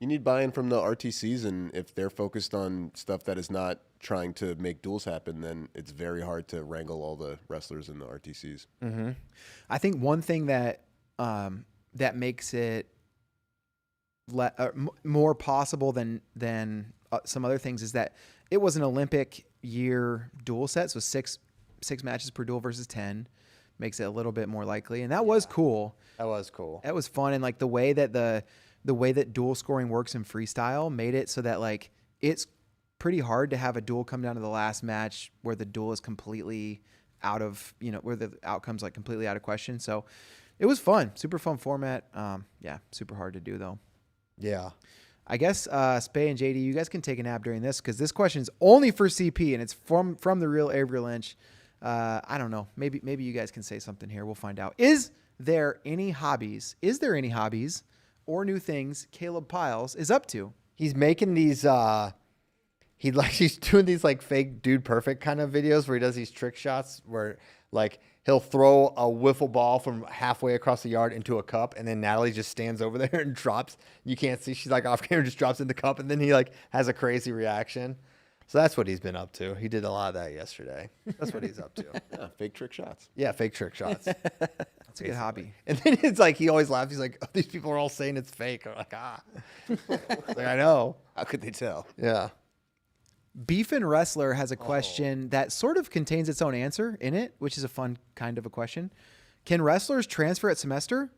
You need buy-in from the RTCs, and if they're focused on stuff that is not trying to make duels happen, then it's very hard to wrangle all the wrestlers in the RTCs. mm-hmm. I think one thing that that makes it more possible than some other things is that it was an Olympic year duel set, so six matches per duel versus 10 makes it a little bit more likely, and that was cool. That was cool. That was fun, and like the way that duel scoring works in freestyle made it so that like it's pretty hard to have a duel come down to the last match where the duel is completely out of, where the outcome's like completely out of question. So it was fun, super fun format. Yeah, super hard to do though. Yeah. I guess Spey and JD, you guys can take a nap during this because this question is only for CP and it's from the real Avery Lynch. I don't know. Maybe you guys can say something here. We'll find out. Is there any hobbies or new things Caleb Piles is up to? He's making these he's doing these like fake Dude Perfect kind of videos where he does these trick shots where like he'll throw a wiffle ball from halfway across the yard into a cup, and then Natalie just stands over there and drops. You can't see. She's like off camera, just drops in the cup, and then he like has a crazy reaction. So that's what he's been up to. He did a lot of that yesterday. That's what he's up to. Yeah, fake trick shots. Yeah, fake trick shots. That's a good hobby. And then it's like he always laughs. He's like, oh, these people are all saying it's fake. I'm like, like, I know. How could they tell? Yeah. Beef and Wrestler has a question that sort of contains its own answer in it, which is a fun kind of a question. Can wrestlers transfer at semester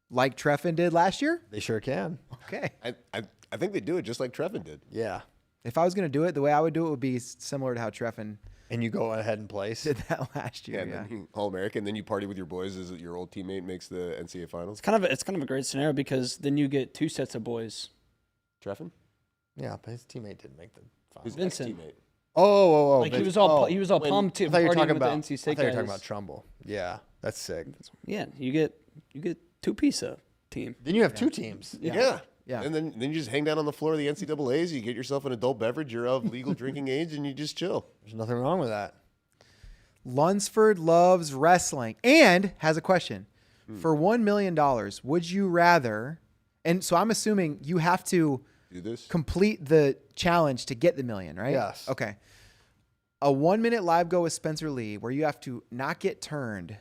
like Treffin did last year? They sure can. Okay. I think they do it just like Treffin did. Yeah. If I was going to do it, the way I would do it would be similar to how Treffin And you go ahead and place. did that last year. Yeah, and then you All-American, then you party with your boys as your old teammate makes the NCAA finals. It's kind of a great scenario because then you get two sets of boys. Treffin? Yeah, but his teammate didn't make the final. His Vincent. ex-teammate. Oh. Like he Vince. was all Oh, he was all when- pumped to I thought you were partying talking with about. the NC I State thought you were guys. talking about Trumbull. Yeah, that's sick. Yeah, you get two piece of team. Then you have two teams. Yeah. Yeah. And then you just hang down on the floor of the NCAAs, you get yourself an adult beverage, you're of legal drinking age, and you just chill. There's nothing wrong with that. Lunsford loves wrestling and has a question. For $1 million, would you rather? And so I'm assuming you have to Do this? complete the challenge to get the million, right? Yes. Okay. A 1 minute live go with Spencer Lee where you have to not get turned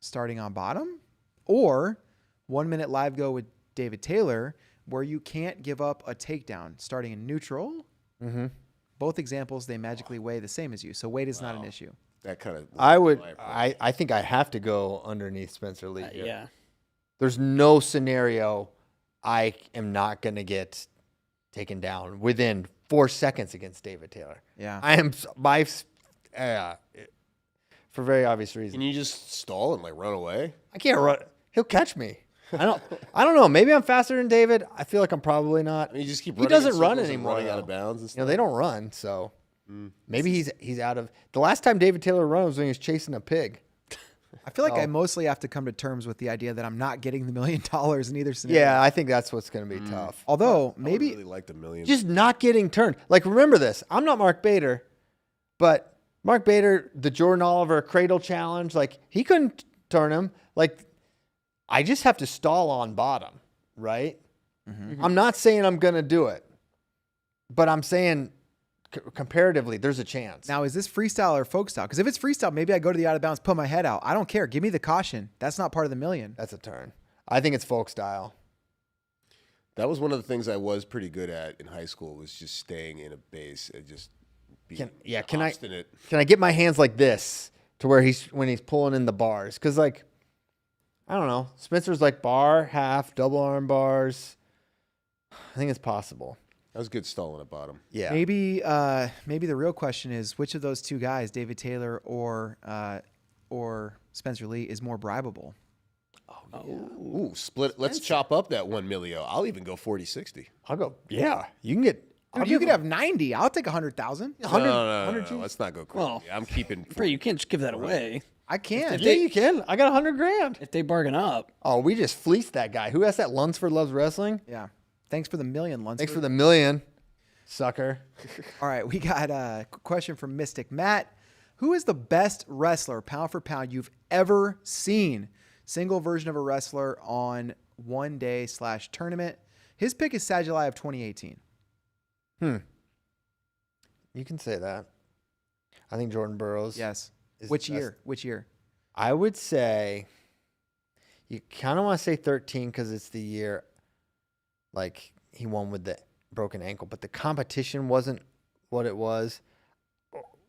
starting on bottom, or 1 minute live go with David Taylor where you can't give up a takedown starting in neutral. Mm-hmm. Both examples, they magically weigh the same as you. So weight is not an issue. That kind of. I think I have to go underneath Spencer Lee here. Yeah. There's no scenario I am not going to get taken down within 4 seconds against David Taylor. Yeah. I am for very obvious Can reasons. you just stall and like run away? I can't run. He'll catch me. I don't know. Maybe I'm faster than David. I feel like I'm probably not. I mean, you just keep. He Running in doesn't run circles and anymore, running out though. of bounds and stuff. You know, they don't run, so maybe he's out of. The last time David Taylor ran was when he was chasing a pig. I feel like I Oh. mostly have to come to terms with the idea that I'm not getting the $1 million in either scenario. Yeah, I think that's what's going to be tough. Although I maybe really like the million. Just not getting turned. Like, remember this. I'm not Mark Bader, but Mark Bader, the Jordan Oliver Cradle Challenge, like, he couldn't turn him. Like, I just have to stall on bottom, right? I'm not saying I'm going to do it, but I'm saying comparatively, there's a chance. now is this freestyle or folk style? Because if it's freestyle, maybe I go to the out of bounds, put my head out. I don't care. Give me the caution. That's not part of the million. That's a turn. I think it's folk style. That was one of the things I was pretty good at in high school, was just staying in a base and just being Can I obstinate. get my hands like this to where when he's pulling in the bars? Because, like, I don't know. Spencer's like bar, half, double arm bars. I think it's possible. That was good stalling at bottom. Yeah. Maybe the real question is which of those two guys, David Taylor or Spencer Lee, is more bribable? Ooh, split. Let's chop up that 1 million. I'll even go 40-60. I'll go. Yeah. You can get. Dude, you could have 90. I'll take 100,000. 100. No. Let's not go crazy. Well, I'm keeping. Bray, you can't just give that away. I can. Yeah, you can. I got $100,000. If they bargain up, Oh, we just fleeced that guy. Who asked that? Lunsford Loves Wrestling. Yeah. Thanks for the million, Lunsford. Thanks for the million, sucker. All right, we got a question from Mystic Matt. Who is the best wrestler, pound for pound, you've ever seen? Single version of a wrestler on one day / tournament. His pick is July of 2018. You can say that. I think Jordan Burroughs. Yes. is Which the best. year? Which year? I would say you kind of want to say 13 because it's the year like he won with the broken ankle, but the competition wasn't what it was.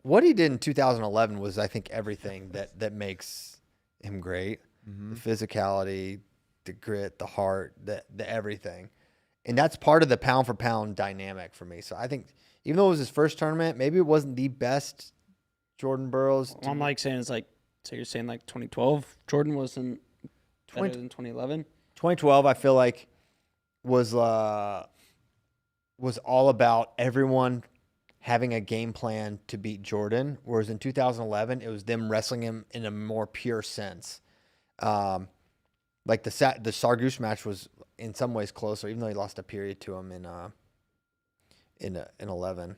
What he did in 2011 was, I think, everything that makes him great. The physicality, the grit, the heart, the everything. And that's part of the pound for pound dynamic for me. So I think even though it was his first tournament, maybe it wasn't the best Jordan Burroughs. I'm like saying it's like, so you're saying like 2012, Jordan wasn't better than 2011? 2012, I feel like was all about everyone having a game plan to beat Jordan, whereas in 2011 it was them wrestling him in a more pure sense. Like the Sargouche match was in some ways closer, even though he lost a period to him in 11.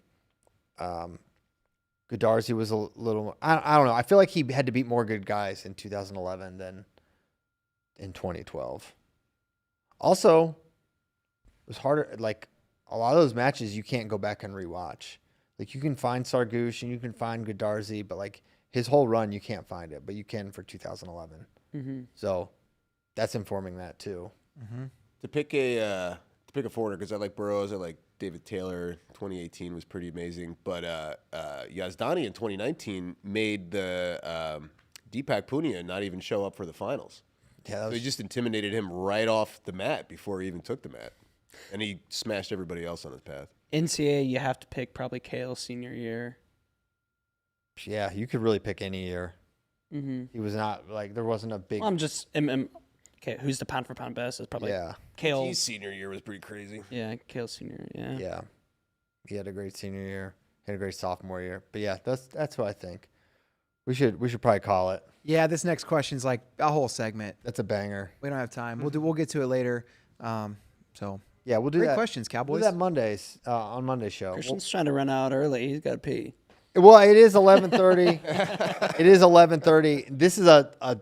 Goodarzi was a little. I don't know. I feel like he had to beat more good guys in 2011 than in 2012. Also, it was harder. Like a lot of those matches, you can't go back and rewatch. Like you can find Sargouche and you can find Goodarzi, but like his whole run, you can't find it. But you can for 2011. So that's informing that too. To pick a foreigner, because I like Burroughs, I like David Taylor. 2018 was pretty amazing, but Yazdani in 2019 made the Deepak Punia not even show up for the finals. Yeah, that So was, he just intimidated him right off the mat before he even took the mat, and he smashed everybody else on his path. NCAA, you have to pick probably Kale's senior year. yeah, you could really pick any year. He was not like there wasn't a big. Well, I'm just, okay, who's the pound for pound best? It's probably Yeah, Kale. His senior year was pretty crazy. Yeah, Kale's senior. Yeah. yeah. He had a great senior year. He had a great sophomore year. But yeah, that's what I think. We should probably call it. Yeah, this next question is like a whole segment. That's a banger. We don't have time. We'll get to it later. So Yeah, we'll do great that. questions, We'll Cowboys. do that Mondays on Monday's show. Christian's trying to run out early. He's got to pee. Well, it is 11:30. It is 11:30. This is a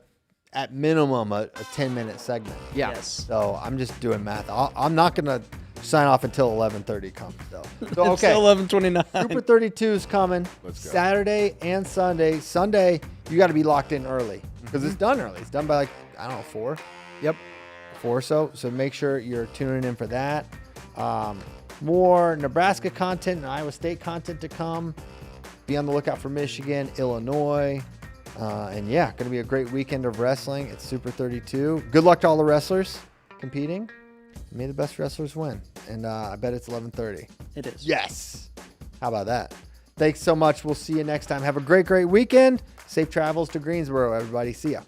at minimum a 10-minute segment. Yeah. Yes. So I'm just doing math. I'm not gonna sign off until 11:30 comes though. So okay, Until 11:29. Super 32 is coming. Let's go. Saturday and Sunday. Sunday, you got to be locked in early because it's done early. It's done by like, I don't know, 4. Yep. 4 or so. So make sure you're tuning in for that. More Nebraska content and Iowa State content to come. Be on the lookout for Michigan, Illinois. And yeah, going to be a great weekend of wrestling. It's Super 32. Good luck to all the wrestlers competing. May the best wrestlers win. And I bet it's 11:30. It is. Yes. How about that? Thanks so much. We'll see you next time. Have a great, great weekend. Safe travels to Greensboro, everybody. See ya.